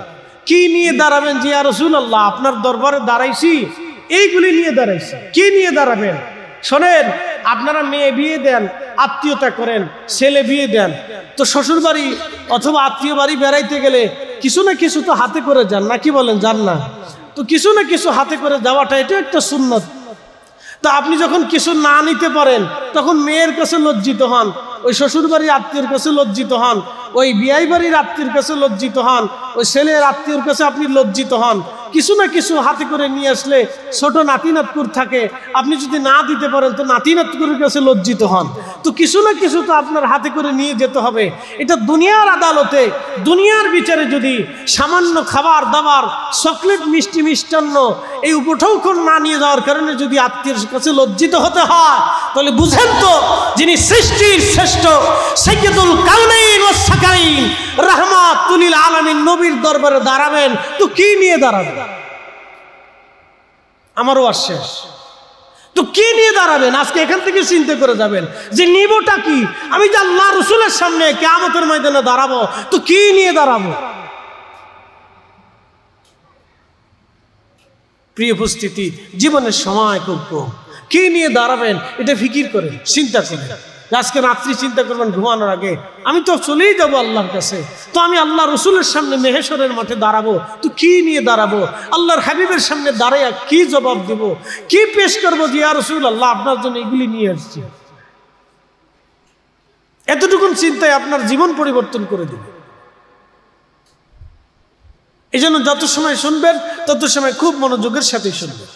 কি নিয়ে দাঁড়াবেন? যে ইয়া রাসূলুল্লাহ আপনার দরবারে দাঁড়াইছি, এইগুলি নিয়ে দাঁড়াইছি। কি নিয়ে দাঁড়াবেন? শোনেন, আপনারা মেয়ে বিয়ে দেন, আত্মীয়তা করেন, ছেলে বিয়ে দেন, তো শ্বশুর বাড়ি অথবা আত্মীয় বাড়ি বেড়াইতে গেলে কিছু না কিছু তো হাতে করে যান, নাকি বলেন? যান না? তো কিছু না কিছু হাতে করে যাওয়াটা এটা একটা সুন্নত। তো আপনি যখন কিছু না নিতে পারেন তখন মেয়ের কাছে লজ্জিত হন, ওই শ্বশুর বাড়ির আত্মীয়ের কাছে লজ্জিত হন, ওই বিয়াই বাড়ির আত্মীয়ের কাছে লজ্জিত হন, ওই ছেলের আত্মীয়ের কাছে আপনি লজ্জিত হন। কিছু না কিছু হাতে করে নিয়ে আসলে ছোট নাতি নাতকুর থাকে, আপনি যদি না দিতে পারেন তো নাতি নাতকুরের কাছে লজ্জিত হন। তো কিছু না কিছু তো আপনার হাতে করে নিয়ে যেতে হবে। এটা দুনিয়ার আদালতে, দুনিয়ার বিচারে যদি সামান্য খাবার দাবার, চকলেট, মিষ্টি, মিষ্টান্ন এই উপঠৌকন না নিয়ে যাওয়ার কারণে যদি আত্মীয়ের কাছে লজ্জিত হতে হয়, তাহলে বুঝেন তো যিনি সৃষ্টির শ্রেষ্ঠ সাইয়্যিদুল কাউনাইন ওয়াস সাকাইন রাহমাতুল লিল আলামিন নবীর দরবারে দাঁড়াবেন, তো কি নিয়ে দাঁড়াবেন? আমারও আর শেষ। তো কি নিয়ে দাঁড়াবেন? আজকে এখান থেকে চিন্তা করে যাবেন যে নিবটা কি। আমি যে আল্লাহ রসুলের সামনে কিয়ামতের ময়দানে দাঁড়াবো, তো কি নিয়ে দাঁড়াবো? প্রিয় উপস্থিতি, জীবনের সময় খুব কম। কি নিয়ে দাঁড়াবেন এটা ফিকির করেন, চিন্তা করেন। আজকে রাত্রি চিন্তা করবেন ঘুমানোর আগে, আমি তো চলেই যাবো আল্লাহর কাছে, তো আমি আল্লাহ রসুলের সামনে মেহেশরের মাঠে দাঁড়াবো, তো কি নিয়ে দাঁড়াবো? আল্লাহর হাবিবের সামনে দাঁড়াইয়া কি জবাব দিব, কি পেশ করবো? যে ইয়া রাসূলুল্লাহ আপনার জন্য এগুলি নিয়ে আসছি। এতটুকুন চিন্তায় আপনার জীবন পরিবর্তন করে দেবে। এই জন্য যত সময় শুনবেন তত সময় খুব মনোযোগের সাথে শুনবেন,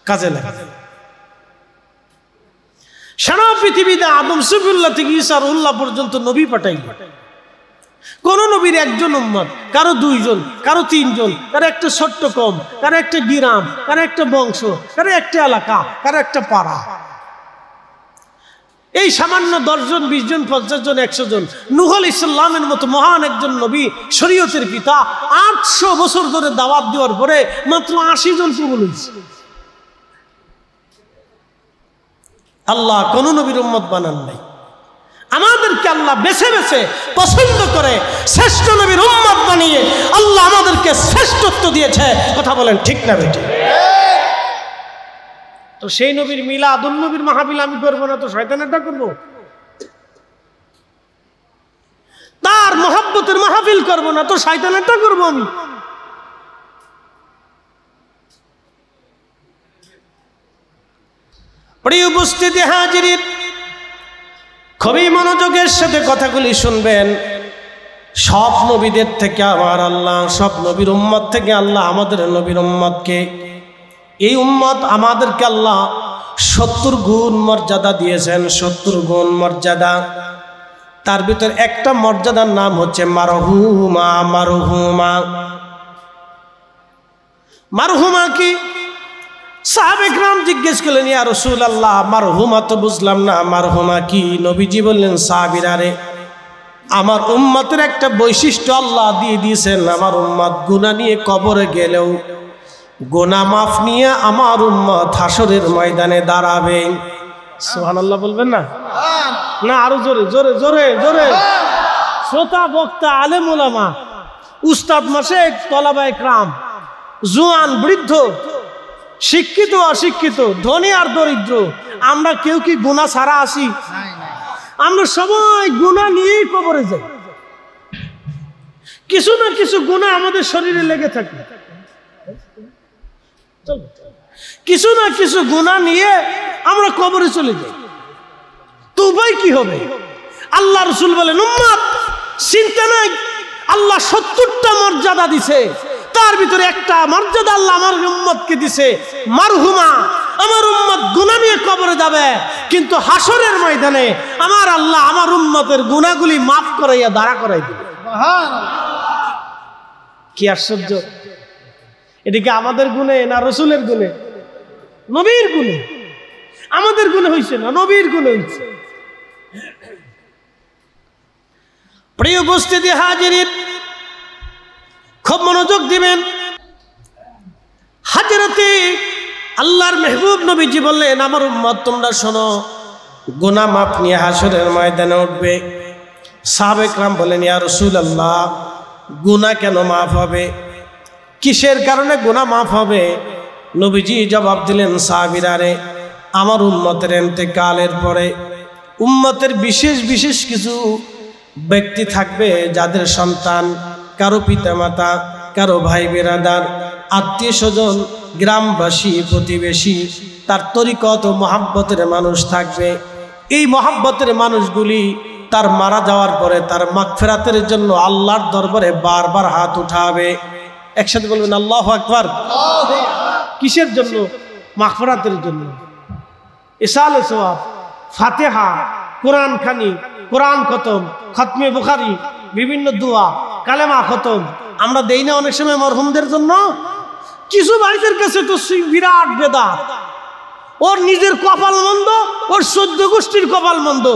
কাজে লাগে। সারা পৃথিবীতে আদম সফিউল্লাহ থেকে ঈসা রুহুল্লাহ পর্যন্ত নবী পাঠাইল। কোন নবীর একজন উম্মত, কারো 2 জন, কারো 3 জন, কারো একটা ছোট্ট কম, কারো একটা গ্রাম, কারো একটা বংশ, কারো একটা এলাকা, কারো একটা পাড়া। এই সামান্য 10 জন 20 জন 50 জন 100 জন নূহ আলাইহিস সালামের মতো মহান একজন নবী, শরীয়তের পিতা, 800 বছর ধরে দাওয়াত দেওয়ার পরে মাত্র 80 জন কবুল হয়েছে। আল্লাহ কোন নবীর উম্মত বানান নাই, আমাদেরকে আল্লাহ বেছে বেছে পছন্দ করে শ্রেষ্ঠ নবীর উম্মত বানিয়ে আল্লাহ আমাদেরকে শ্রেষ্ঠত্ব দিয়েছে। কথা বলেন ঠিক না বেটি? তো সেই নবীর মিলাদুন নবীর মাহফিল আমি করবো না তো শয়তানেরটা করবো? তার মহব্বতের মাহফিল করবো না তো শয়তানেরটা করবো আমি? প্রিয় উপস্থিতি হাজিরিন, খুবই মনোযোগের সাথে কথাগুলি শুনবেন। সব নবীদের থেকে আমার আল্লাহ, সব নবীর উম্মত থেকে আল্লাহ আমাদের নবীর উম্মতকে, এই উম্মত আমাদেরকে আল্লাহ 70 গুণ মর্যাদা দিয়েছেন। 70 গুণ মর্যাদা, তার ভিতর একটা মর্যাদার নাম হচ্ছে মারহুমা। মারহুমা, মারহুমা কি? সাহাবে কিরাম জিজ্ঞেস করলেন, ইয়া রাসূলুল্লাহ, মারহুমা তো বুঝলাম না, মারহুমা কি? নবীজি বললেন, সাহাবীরা রে, আমার উম্মতের একটা বৈশিষ্ট্য আল্লাহ দিয়ে দিয়েছেন। আমার উম্মত গুনাহ নিয়ে কবরে গেলেও গুনাহ মাফ নিয়ে আমার উম্মত হাসরের ময়দানে দাঁড়াবে। সুবহানাল্লাহ বলবেন না? না আরো জোরে জোরে জোরে জোরে। শ্রোতা, বক্তা, আলেম ওলামা, উস্তাদ, মাশেখ, তলাবায়ে কিরাম, জওয়ান, বৃদ্ধ, শিক্ষিত, অশিক্ষিত, ধনী আর দরিদ্র, আমরা কেউ কি গুনাহ ছাড়া আসি? আমরা সবাই গুনাহ নিয়েই কবরে যাই। কিছু না কিছু গুনাহ আমাদের শরীরে লেগে থাকে, কিছু না কিছু গুনাহ নিয়ে আমরা কবরে চলে যাই। তো উপায় কি হবে? আল্লাহ রাসূল বলেন, উম্মত চিন্তা নাই, আল্লাহ 70টা মর্যাদা দিছে, তার ভিতরে একটা মর্যাদা আল্লাহ আমার উম্মতকে দিছে, মারহুমা। আমার উম্মত গুনাহ নিয়ে কবরে যাবে, কিন্তু হাসরের ময়দানে আমার আল্লাহ আমার উম্মতের গুনাহগুলি মাফ করাইয়া দাঁড়া করাই দিবে। কি আশ্চর্য! এদিকে আমাদের গুণে না রাসূলের গুণে? নবীর গুণে। আমাদের গুণে হইছে না, নবীর গুণে হইছে। প্রিয় উপস্থিতি হাজিরিন, খুব মনোযোগ দিবেন। হযরতে আল্লাহর মেহবুব নবীজি বললেন, আমার উম্মত তোমরা শোনো, গুনাহ মাফ নিয়ে হাসরের ময়দানে উঠবে। সাহাবে কিরাম বলেন, ইয়া রাসূলুল্লাহ, গুনাহ কেন মাফ হবে? কিসের কারণে গুনাহ মাফ হবে? নবীজি জবাব দিলেন, সাহাবীরা রে, আমার উম্মতের ইন্তেকালের পরে উম্মতের বিশেষ বিশেষ কিছু ব্যক্তি থাকবে, যাদের সন্তান, কারো পিতামাতা, কারো ভাই বেরাদার, আত্মীয় স্বজন, গ্রামবাসী, প্রতিবেশী, তার তরিকত ও মহাব্বতের মানুষ থাকবে। এই মহাব্বতের মানুষগুলি তার মারা যাওয়ার পরে তার মাগফিরাতের জন্য আল্লাহর দরবারে বারবার হাত উঠাবে। একসাথে বলবেন আল্লাহু আকবার। কিসের জন্য? মাগফিরাতের জন্য। ইসালে সওয়াব, ফাতিহা, কোরআন খানি, কোরআন খতম, খতমে বুখারী, বিভিন্ন দোয়া, কালেমা খতম আমরা দেই না অনেক সময় মরহুমদের জন্য? কিছু ভাইদের কাছে তো বিরাট বেদাত, ওর নিজের কপাল মন্দ, ওর 14 গোষ্ঠীর কপাল মন্দ,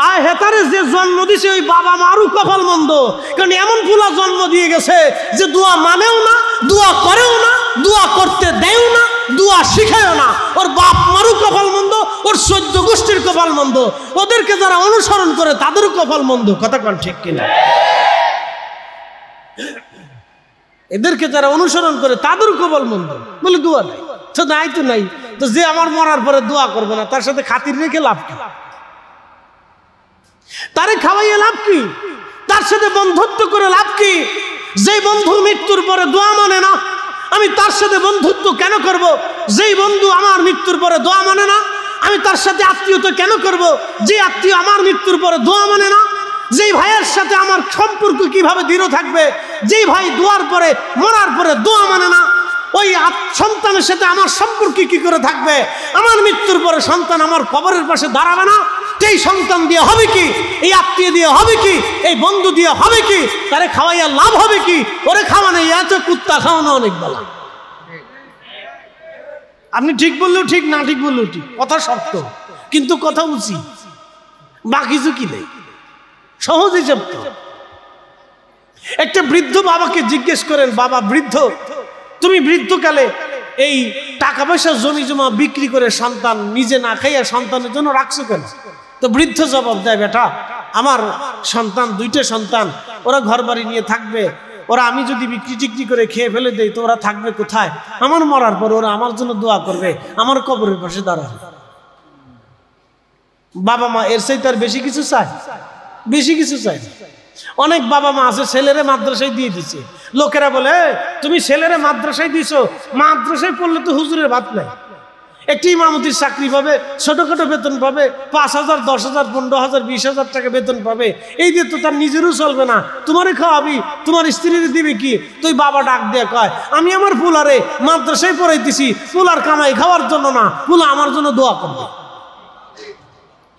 আর হেতারে যে জন্ম দিছে ওই বাবা মারও কপাল মন্দ। কারণ এমন ফুলা জন্ম দিয়ে গেছে যে দোয়া মানেও না, দোয়া করেও না, দোয়া করতে দেও না, দোয়া শিখায়ও না। ওর বাপ মারও কপাল মন্দ, ওর 14 গোষ্ঠীর কপাল মন্দ। ওদেরকে যারা অনুসরণ করে তাদেরও কপাল মন্দ। কথা কোন ঠিক কিনা? এদেরকে যারা অনুসরণ করে তাদের কপাল মন্দ। বলে দোয়া নাই তো নাই, তো নাই তো যে আমার মরার পরে দোয়া করবে না তার সাথে খাতির রেখে লাভ কি? তারে খাওয়াইয়ে লাভ কি? তার সাথে বন্ধুত্ব করে লাভ কি? যে বন্ধু মৃত্যুর পরে দোয়া মানে না, আমি তার সাথে বন্ধুত্ব কেন করব? যেই বন্ধু আমার মৃত্যুর পরে দোয়া মানে না, আমি তার সাথে আত্মীয়তা কেন করব? যে আত্মীয় আমার মৃত্যুর পরে দোয়া মানে না। যেই ভাইয়ের সাথে আমার সম্পর্ক কিভাবে দৃঢ় থাকবে? যেই ভাই দোয়ার পরে মরার পরে দোয়া মানে না, ওই সন্তানের সাথে আমার সম্পর্ক কি করে থাকবে? আমার মৃত্যুর পরে সন্তান আমার কবরের পাশে দাঁড়াবে না। এই সন্তান দিয়ে হবে কি? এই আত্মীয় দিয়ে হবে কি? এই বন্ধু দিয়ে হবে কি? তারে খাওয়াইয়া লাভ হবে কি? ওরে খাওয়ানো এত কুত্তা খাওয়ানো অনেক বলা। আপনি ঠিক বললেও ঠিক, না ঠিক বললেও ঠিক, কথা শক্ত কিন্তু কথা উচিত। বা কিছু কি নেই, সহজ হিসাব তো। একটা বৃদ্ধ বাবাকে জিজ্ঞেস করেন, বাবা বৃদ্ধ, তুমি বৃদ্ধকালে এই টাকা পয়সা জমি জমা বিক্রি করে সন্তান নিজে না খাইয়া সন্তানের জন্য রাখছো কেন? তো বৃদ্ধ জবাব দেয়, বেটা আমার সন্তান, 2টা সন্তান, ওরা ঘর বাড়ি নিয়ে থাকবে, ওরা আমি যদি বিক্রি টিক্রি করে খেয়ে ফেলে দেই তো ওরা থাকবে কোথায়? আমার মরার পর ওরা আমার জন্য দোয়া করবে, আমার কবরের পাশে দাঁড়াবে। বাবা মা এর চাইতে আর বেশি কিছু চায়? বেশি কিছু চায়। অনেক বাবা মা আছে ছেলেরে মাদ্রাসায় দিয়ে দিচ্ছে, লোকেরা বলে তুমি ছেলেরে মাদ্রাসায় দিছো, মাদ্রাসায় পড়লে তো হুজুরের ভাত নাই। একটি ইমামতির চাকরি পাবে, ছোটখাটো বেতন পাবে, 5,000, 10,000, 15,000, 20,000 টাকা বেতন পাবে, এই দিয়ে তো তার নিজেরও চলবে না, তোমারে খাওয়াবি, তোমার স্ত্রীর দিবে কি? তুই বাবা ডাক দিয়ে কয়, আমি আমার পুলারে মাদ্রাসায় পড়াইতেছি, পুলার কামাই খাওয়ার জন্য না, পুলা আমার জন্য দোয়া করবে।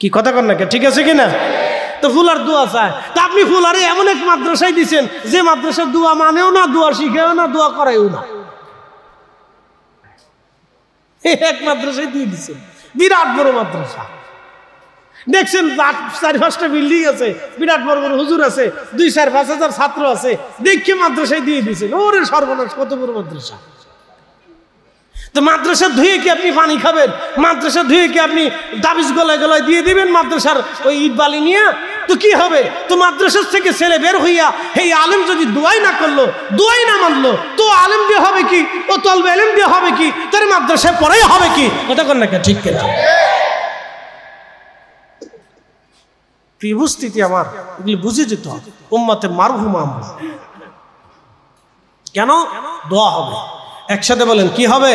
কি কথা কন না? ঠিক আছে কিনা? তো ফুলার দোয়া চায়, তা আপনি ফুলারে এমন এক মাদ্রাসায় দিচ্ছেন যে মাদ্রাসার দোয়া মানেও না, দোয়া শিখেও না, দোয়া করাইও না, এক মাদ্রাসায় দিয়ে দিচ্ছেন, বিরাট বড় মাদ্রাসা। দেখছেন 4-5টা বিল্ডিং আছে, বিরাট বড় বড় হুজুর আছে, 2-4-5 হাজার ছাত্র আছে, দেখে মাদ্রাসায় দিয়ে দিচ্ছেন। ওরে সর্বনাশ, কত বড় মাদ্রাসা! তো মাদ্রাসা ধুয়ে কি আপনি পানি খাবেন? মাদ্রাসা ধুয়ে কি আপনি দাবিজ গলায় গলায় দিয়ে দিবেন মাদ্রাসার ওই ইট বালি নিয়ে? তো কি হবে? তো মাদ্রাসার থেকে ছেলে বের হইয়া এই আলেম যদি দোয়াই না করলো, দোয়াই না মানলো, তো আলেম দিয়ে হবে কি? ও তলবে আলেম দিয়ে হবে কি? তার মাদ্রাসায় পড়াই হবে কি? কথা কন না, ঠিক কিনা? প্রিয় উপস্থিতি আমার, এগুলি বুঝে যেত হবে। উম্মতে মারহুমা আমরা কেন? দোয়া হবে। একসাথে বলেন কি হবে?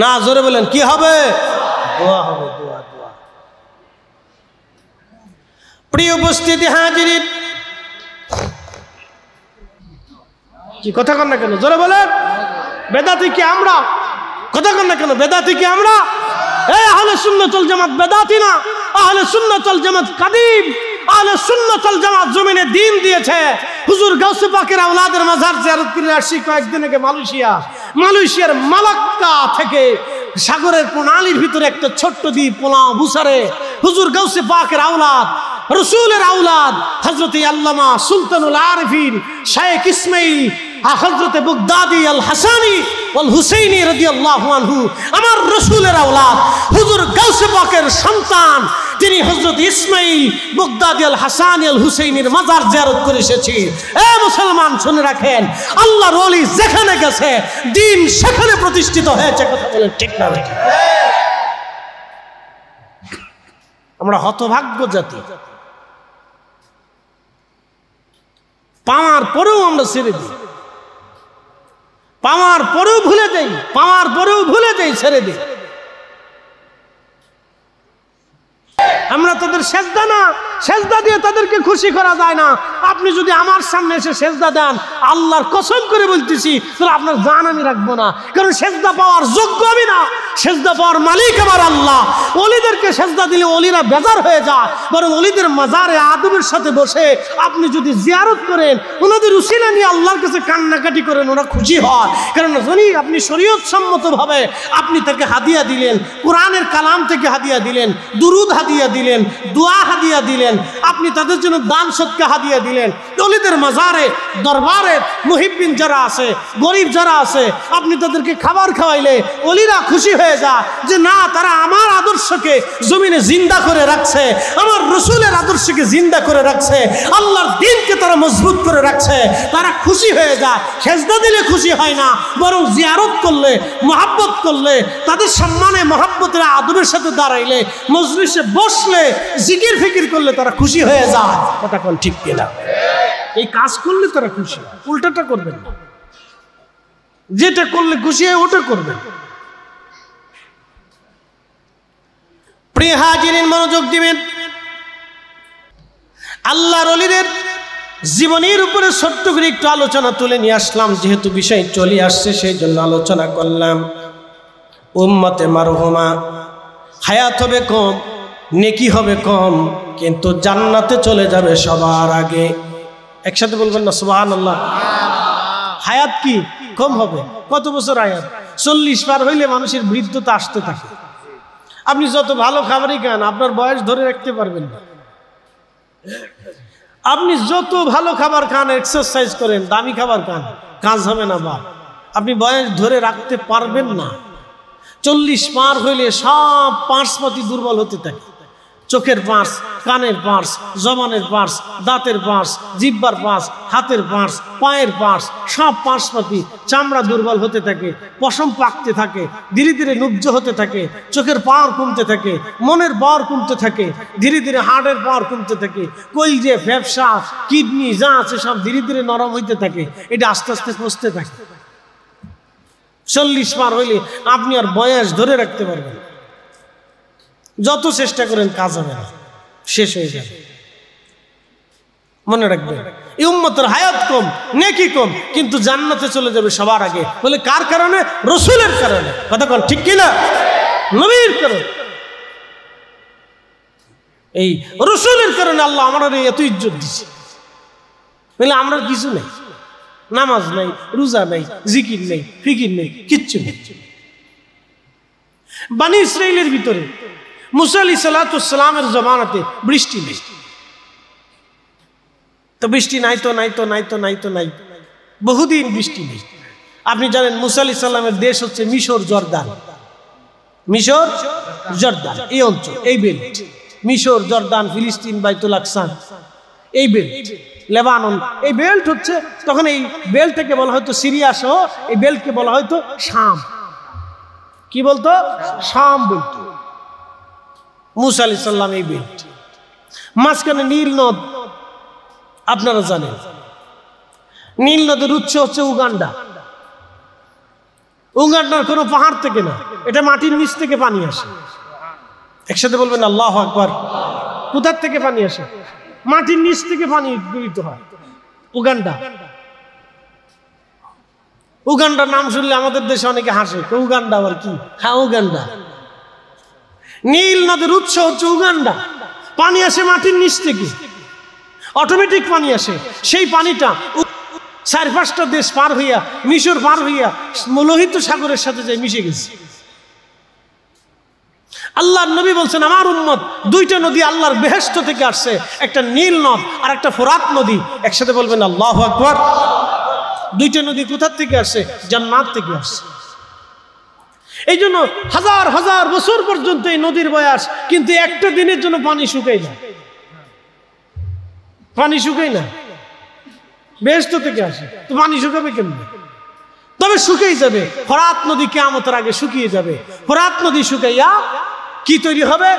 না, জোরে বলেন কি হবে? দোয়া হবে, দোয়া দোয়া। প্রিয় উপস্থিতি হাজিরিন, কি কথা কন না কেন? জোরে বলেন। বেদাতি কি আমরা? কথা কন না কেন? বেদাতি কি আমরা? এই আহলে সুন্নাত ওয়াল জামাত বেদাতি না, আহলে সুন্নাত ওয়াল জামাত কাদিম। আহলে সুন্নাত ওয়াল জামাত জমিনে দ্বীন দিয়েছে। হুজুর গাউসে পাকের আওলাদের মাজার জিয়ারত করে আসছি কয়েকদিন আগে মালয়েশিয়ার মালাক্কা থেকে সাগরের প্রণালীর ভিতরে একটা ছোট্ট দ্বীপ পোলাও বুসারে হুজুর গাউসে পাকের আওলাদ, রসুলের আওলাদ হযরত আল্লামা সুলতানুল আরিফিন শাইখ ইসমাইল হযরত বাগদাদি আল হাসানি ওয়াল হুসাইনি রাদিয়াল্লাহু আনহু, আমার রসুলের আওলাদ হুজুর গাউসে পাকের সন্তান, তিনি হযরত ইসমাইল বাগদাদি আল হাসানি আল হুসাইনির মাজার জিয়ারত করে এসেছি। এ মুসলমান শুনে রাখেন, আল্লাহর ওলি যেখানে গেছে দ্বীন সেখানে প্রতিষ্ঠিত হয়েছে। কথা বলেন ঠিক না? আমরা হতভাগ্য জাতি, পাওয়ার পরেও আমরা ছেড়ে দিই, পাওয়ার পরেও ভুলে যাই, পাওয়ার পরেও ভুলে যাই, ছেড়ে দিই। আমরা তাদের সেজদা না, সেজদা দিয়ে তাদেরকে খুশি করা যায় না। আপনি যদি আমার সামনে এসে সেজদা দেন, আল্লাহর কসম করে বলতেছি তাহলে আপনার জান আমি রাখবো না, কারণ সেজদা পাওয়ার যোগ্য আমি না, সেজদা পাওয়ার মালিক আমার আল্লাহ। ওলিদেরকে সেজদা দিলে ওলিরা বেজার হয়ে যায়, বরং ওলিদের মাজারে আদবের সাথে বসে আপনি যদি জিয়ারত করেন, ওনাদের উসিলা নিয়ে আল্লাহর কাছে কান্নাকাটি করেন, ওরা খুশি হয়। কারণ জানি আপনি শরীয়ত সম্মতভাবে আপনি তাকে হাদিয়া দিলেন, কোরআনের কালাম থেকে হাদিয়া দিলেন, দুরুদ হাদিয়া দিলেন, দোয়া হাদিয়া দিলেন, আপনি তাদের জন্য দান সদকা হাদিয়া দিলেন। ওলিদের মাজারে দরবারে মুহিব্বিন যারা আছে, গরিব যারা আছে, আপনি তাদেরকে খাবার খাওয়াইলে ওলিরা খুশি হয়ে যায় যে না, তারা আমার আদর্শকে জমিনে জিন্দা করে রাখছে, আমার রসুলের আদর্শকে জিন্দা করে রাখছে, আল্লাহর দ্বীনকে তারা মজবুত করে রাখছে। তারা খুশি হয়ে যায়। সেজদা দিলে খুশি হয় না, বরং জিয়ারত করলে, মহাব্বত করলে, তাদের সম্মানে মহাব্বতের আদবের সাথে দাঁড়াইলে, মজলিসে বসলে, জিকির ফিকির করলে তারা খুশি হয়ে যায়। কথা কোন ঠিক কিনা? এই কাজ করলে তারা খুশি, উল্টাটা করবেন না। যেটা করলে খুশি হয় ওটা করবেন। প্রিয় হাজিরিন, মনোযোগ দিবেন। আল্লাহর ওলিদের জীবনের উপরে ছোট্ট করে একটু আলোচনা তুলে নিয়ে আসলাম, যেহেতু বিষয় চলে আসছে সেই জন্য আলোচনা করলাম। উম্মতে মারহুমা হায়াত হবে কম, নেকি হবে কম, কিন্তু জান্নাতে চলে যাবে সবার আগে। একসাথে বলবেন না সুবহানাল্লাহ? হায়াত কি কম হবে? কত বছর হায়াত? 40 পার হইলে মানুষের বৃদ্ধতা আসতে থাকে। আপনি যত ভালো খাবারই খান, আপনার বয়স ধরে রাখতে পারবেন না। আপনি যত ভালো খাবার খান, এক্সারসাইজ করেন, দামি খাবার খান, কাজ হবে না। বা আপনি বয়স ধরে রাখতে পারবেন না। 40 পার হইলে সব পার্সপাতি দুর্বল হতে থাকে। চোখের পার্স, কানের পার্স, জবানের পার্স, দাঁতের পার্স, জিহ্বার পার্স, হাতের পার্স, পায়ের পার্স, সব পার্সপাতি চামড়া দুর্বল হতে থাকে, পশম পাকতে থাকে, ধীরে ধীরে নুব্জ হতে থাকে, চোখের পাওয়ার কমতে থাকে, মনের পাওয়ার কমতে থাকে, ধীরে ধীরে হার্টের পাওয়ার কমতে থাকে, কলজে, ফ্যাপসা, কিডনি যা আছে সব ধীরে ধীরে নরম হইতে থাকে। এটা আস্তে আস্তে পচতে থাকে। 40 পার হইলে আপনি আর বয়স ধরে রাখতে পারবেন। যত চেষ্টা করেন কাজ হবে না, শেষ হয়ে যাবে। মনে রাখবেন, এই উম্মতের হায়াত কম, নেকি কম, কিন্তু জান্নাতে চলে যাবে সবার আগে। বলে কার কারণে? রসুলের কারণে। কথা বল ঠিক কিনা? নবীর কারণে। এই রসুলের কারণে আল্লাহ আমার এত ইজ্জত দিচ্ছে। বলে আমরা কিছু নেই, নামাজ নাই, রোজা নাই, জিকির নেই, ফিকির নেই, কিচ্ছু নেই। বনি ইসরাইলের ভিতরে মুসা আলাইহিস সালামের জমানাতে বৃষ্টি নেই। তো বৃষ্টি নাই তো নাই তো নাই তো নাই তো নাই, বহুদিন বৃষ্টি নেই। আপনি জানেন মুসা আলাইহিস সালামের দেশ হচ্ছে মিশর, জর্দান। মিশর, জর্দান এই অঞ্চল, এই বেল্ট, মিশর, জর্দান, ফিলিস্তিন, বাইতুল আকসা, এই বেল্ট, লেবানন, এই বেল্ট হচ্ছে। তখন এই বেল্টকে বলা হয়তো সিরিয়া সহ, এই বেল্টকে বলা হয়তো শাম। কি বলতো? শাম বলতো। মুসা আলাইহিস সালাম এই বেল্ট, মাঝখানে নীল নদ। আপনারা জানেন নীল নদের উৎস হচ্ছে উগান্ডা। উগান্ডার কোনো পাহাড় থেকে না, এটা মাটির নিচ থেকে পানি আসে। একসাথে বলবেন আল্লাহু আকবার। কোথার থেকে পানি আসে? মাটির নিচ থেকে পানি উদ্গীত হয়। উগান্ডা, উগান্ডার নাম শুনলে আমাদের দেশে অনেকে হাসে, উগান্ডা আবার কি? হ্যাঁ, উগান্ডা। নীল নদের উৎস হচ্ছে উগান্ডা। পানি আসে মাটির নিচ থেকে, অটোমেটিক পানি আসে। সেই পানিটা 4-5টা দেশ পার হইয়া, মিশর পার হইয়া লোহিত সাগরের সাথে যাই মিশে গেছে। আল্লাহর নবী বলছেন আমার উম্মত 2টা নদী আল্লাহর বেহেশত থেকে আসছে, একটা নীল নদ আর একটা ফোরাত নদী। একসাথে বলবেন আল্লাহু আকবার। 2টা নদী কোথার থেকে আসছে? জান্নাত থেকে আসছে। এই জন্য হাজার হাজার বছর পর্যন্ত এই নদীর বয়স, কিন্তু একটা দিনের জন্য পানি শুকাই না। পানি শুকাই না, বেহেশত থেকে আসে, তো পানি শুকাবে কেমনে? তবে শুকিয়ে যাবে। ফোরাত নদী কিয়ামতের আগে শুকিয়ে যাবে। ফোরাত নদী শুকাইয়া কি তৈরি হবে?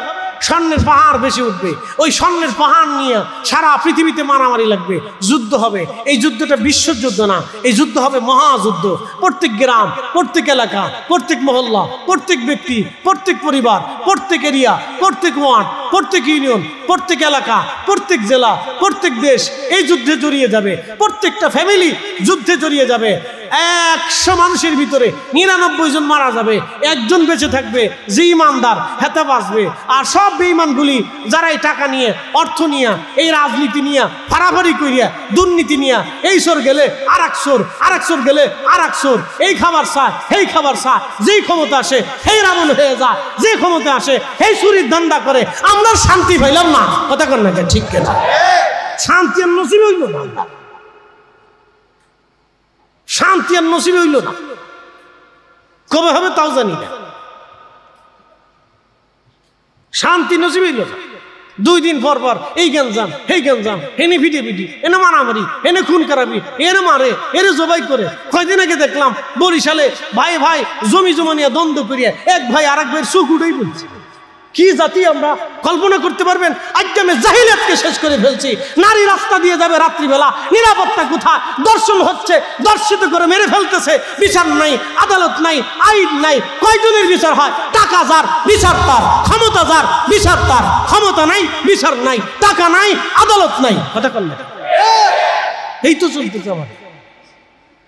স্বর্ণের পাহাড় বেশি উঠবে। ওই স্বর্ণের পাহাড় নিয়ে সারা পৃথিবীতে মারামারি লাগবে, যুদ্ধ হবে। এই যুদ্ধটা বিশ্বযুদ্ধ না, এই যুদ্ধ হবে মহাযুদ্ধ। প্রত্যেক গ্রাম, প্রত্যেক এলাকা, প্রত্যেক মহল্লা, প্রত্যেক ব্যক্তি, প্রত্যেক পরিবার, প্রত্যেক এরিয়া, প্রত্যেক ওয়ার্ড, প্রত্যেক ইউনিয়ন, প্রত্যেক এলাকা, প্রত্যেক জেলা, প্রত্যেক দেশ এই যুদ্ধে জড়িয়ে যাবে। প্রত্যেকটা ফ্যামিলি যুদ্ধে জড়িয়ে যাবে। 100 মানুষের ভিতরে 99 জন মারা যাবে, একজন বেঁচে থাকবে যে ইমানদার, হেতা বাঁচবে। আর সব বেঈমানগুলি যারা এই টাকা নিয়ে, অর্থ নিয়ে, এই রাজনীতি নিয়ে, ফাড়াফাড়ি করিয়া, দুর্নীতি নিয়ে, এই সর গেলে আর এক সর, আর এক সর গেলে আর এক সর, এই খাবার চায়, এই খাবার চায়, যেই ক্ষমতা আসে সেই রাবণ হয়ে যায়, যে ক্ষমতা আসে সেই চুরির ধান্দা করে। আমরা শান্তি পাইলাম না। কথা কন না, ঠিক কেন? শান্তি আর নসিব হইল না, শান্তি আর নসিব হইল না। কবে হবে তাও জানি না। শান্তি নসিব হইল না। 2 দিন পর পর এই গেঞ্জাম, এই গেঞ্জাম, এনে ভিডি ভিডি, এনে মারামারি, এনে খুন খারাপি, এনে মারে, এনে জবাই করে। কয়দিন আগে দেখলাম বরিশালে ভাই ভাই জমি জমা নিয়ে দ্বন্দ্ব করিয়া এক ভাই আর এক ভাইয়ের চোখ উঠেই বলছে। কি জাতি আমরা কল্পনা করতে পারবেন? আজকে জাহিলিয়াতকে শেষ করে ফেলছি। নারী রাস্তা দিয়ে যাবে রাত্রিবেলা, নিরাপত্তা কোথায়? দর্শন হচ্ছে, দর্শিত করে মেরে ফেলতেছে। বিচার নাই, আদালত নাই, আইন নাই। কয়জনের বিচার হয়? টাকা যার বিচার তার, ক্ষমতা যার বিচার তার। ক্ষমতা নাই, বিচার নাই, টাকা নাই, আদালত নাই। কথা কল্যাণ এই তো চলতেছে আমার।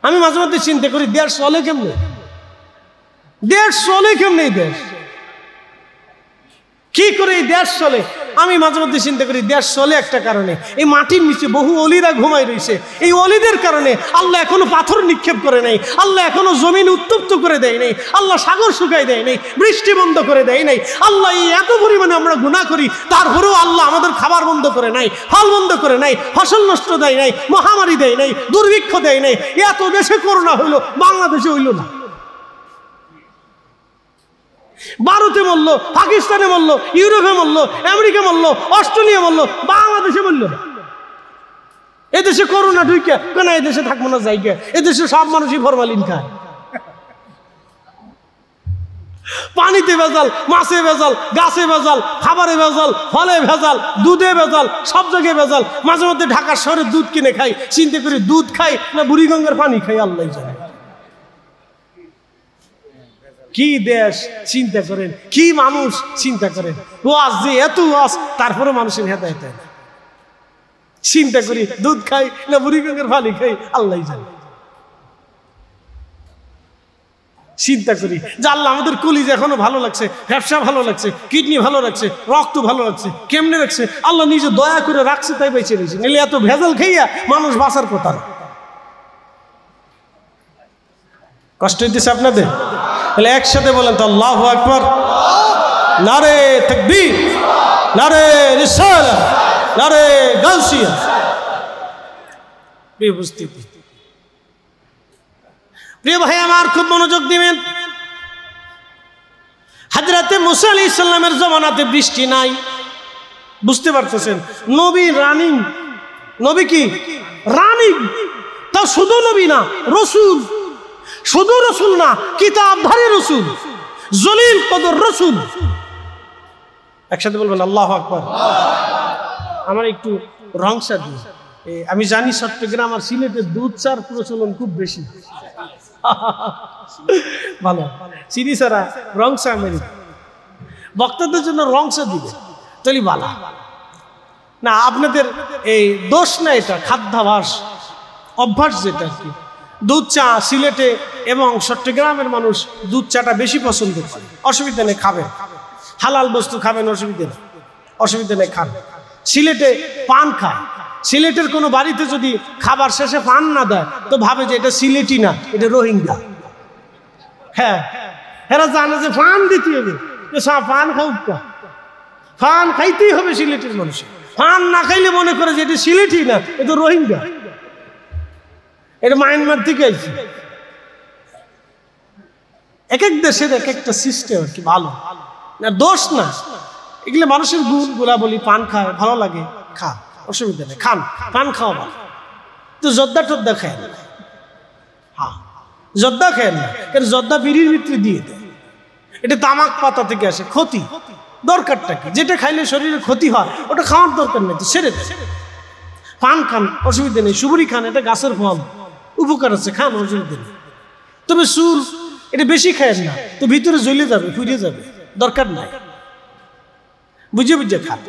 আমি মাঝে মধ্যে চিন্তা করি দেশ চলে কেমনে, দেশ চলে কেমনে, দেশ কি করে এই দেশ চলে? আমি মাঝে মধ্যে চিন্তা করি দেশ চলে একটা কারণে, এই মাটির নিচে বহু অলিরা ঘুমাই রয়েছে। এই অলিদের কারণে আল্লাহ এখনো পাথর নিক্ষেপ করে নাই, আল্লাহ এখনো জমিন উত্তপ্ত করে দেয় নাই, আল্লাহ সাগর শুকাই দেয় নাই, বৃষ্টি বন্ধ করে দেয় নাই। আল্লাহ এই এত পরিমাণে আমরা গুনাহ করি, তারপরেও আল্লাহ আমাদের খাবার বন্ধ করে নাই, ফল বন্ধ করে নাই, ফসল নষ্ট দেয় নাই, মহামারী দেয় নাই, দুর্ভিক্ষ দেয় নাই। এত দেশে করোনা হইলো, বাংলাদেশে হইল না। ভারতে মরলো, পাকিস্তানে মরলো, ইউরোপে মরলো, আমেরিকা মরলো, অস্ট্রেলিয়া মরলো, বাংলাদেশে মরলো না। এদেশে করোনা ঢুকে কেন এদেশে থাকবো না জায়গা? এদেশে সব মানুষই ফরমালিন খায়। পানিতে ভেজাল, মাছে ভেজাল, গাছে ভেজাল, খাবারে ভেজাল, ফলে ভেজাল, দুধে ভেজাল, সব জায়গায় ভেজাল। মাঝে মধ্যে ঢাকা শহরে দুধ কিনে খাই, চিন্তা করি দুধ খাই না বুড়িগঙ্গার পানি খাই, আল্লাহ জানে। কি দেশ চিন্তা করেন, কি মানুষ চিন্তা করেন। ওয়াজ যে এত ওয়াজ, তারপরে মানুষের হেদায়েত হয় না। চিন্তা করি দুধ খাই না বুড়িগঙ্গার পানি খাই, আল্লাহ জানে। চিন্তা করি যে আল্লাহ আমাদের কলিজা এখনো ভালো লাগছে, ব্যবসা ভালো লাগছে, কিডনি ভালো লাগছে, রক্ত ভালো লাগছে, কেমনে রাখছে? আল্লাহ নিজে দয়া করে রাখছে, তাই বেঁচে রয়েছে। নিলে এত ভেজাল খাইয়া মানুষ বাঁচার কথা না। কষ্ট হইতেছে আপনাদের? তাহলে একসাথে বলেন তো আল্লাহু আকবার, নারে তাকবীর, নারে রিসালাত, নারে গাউসিয়া। প্রিয় ভাই আমার, খুব মনোযোগ দিবেন। হযরতে মুসা আলাইহিস সালামের জমানাতে বৃষ্টি নাই, বুঝতে পারতেছেন? নবী রানিং, নবী কি রানিং, তাও শুধু নবী না, রসুল। শুধু রসুল না, কিতাবধারী রসুল, জলিল কদর রসুল। একসাথে বলবেন আল্লাহু আকবার। আমার একটু রং চা দিই। আমি জানি চট্টগ্রাম আর সিলেটের দুধ চার প্রচলন খুব বেশি। ভালো, চিনি ছাড়া রং চা মেরি বক্তাদের জন্য রং চা দিবে, তাহলে ভালো না। আপনাদের এই দোষ না, এটা খাদ্যাভাস, অভ্যাস যেটা আর কি। দুধ চা সিলেটে এবং চট্টগ্রামের মানুষ দুধ চাটা বেশি পছন্দ করে। অসুবিধা নেই, খাবেন, হালাল বস্তু খাবেন, অসুবিধা নেই, অসুবিধা নেই, খান। সিলেটে পান খায়। সিলেটের কোনো বাড়িতে যদি খাবার শেষে পান না দেয় তো ভাবে যে এটা সিলেটি না, এটা রোহিঙ্গা। হ্যাঁ, এরা জানে যে পান দিতে হবে, পান খাউকা, পান খাইতেই হবে সিলেটের মানুষ। পান না খাইলে মনে করে যে এটা সিলেটি না, এটা রোহিঙ্গা, এটা মায়ানমার থেকে আইছে। এক এক দেশের এক একটা সিস্টেম আর কি, ভালো না, দোষ না। এগুলো মানুষের গুণ, গুলা বলি। পান খায়, ভালো লাগে, খা, অসুবিধা নেই, খান, পান খাওয়া ভালো। তো জর্দা টর্দা খায় না, হ্যাঁ জর্দা খায় না, কারণ জর্দা বিড়ির ভিতরে দিয়ে দেয়। এটা তামাক পাতা থেকে আসে, ক্ষতি। দরকারটা কি? যেটা খাইলে শরীরে ক্ষতি হয় ওটা খাওয়ার দরকার নেই, তো ছেড়ে দেয়। পান খান, অসুবিধা নেই। সুবরি খান, এটা গাছের ফল, উপকার আছে, খান, অসুবিধা নেই। তবে সুর এটা বেশি খায় না, তো ভিতরে জ্বলে যাবে, ফুরিয়ে যাবে, দরকার নাই। বুঝে বুঝে খান।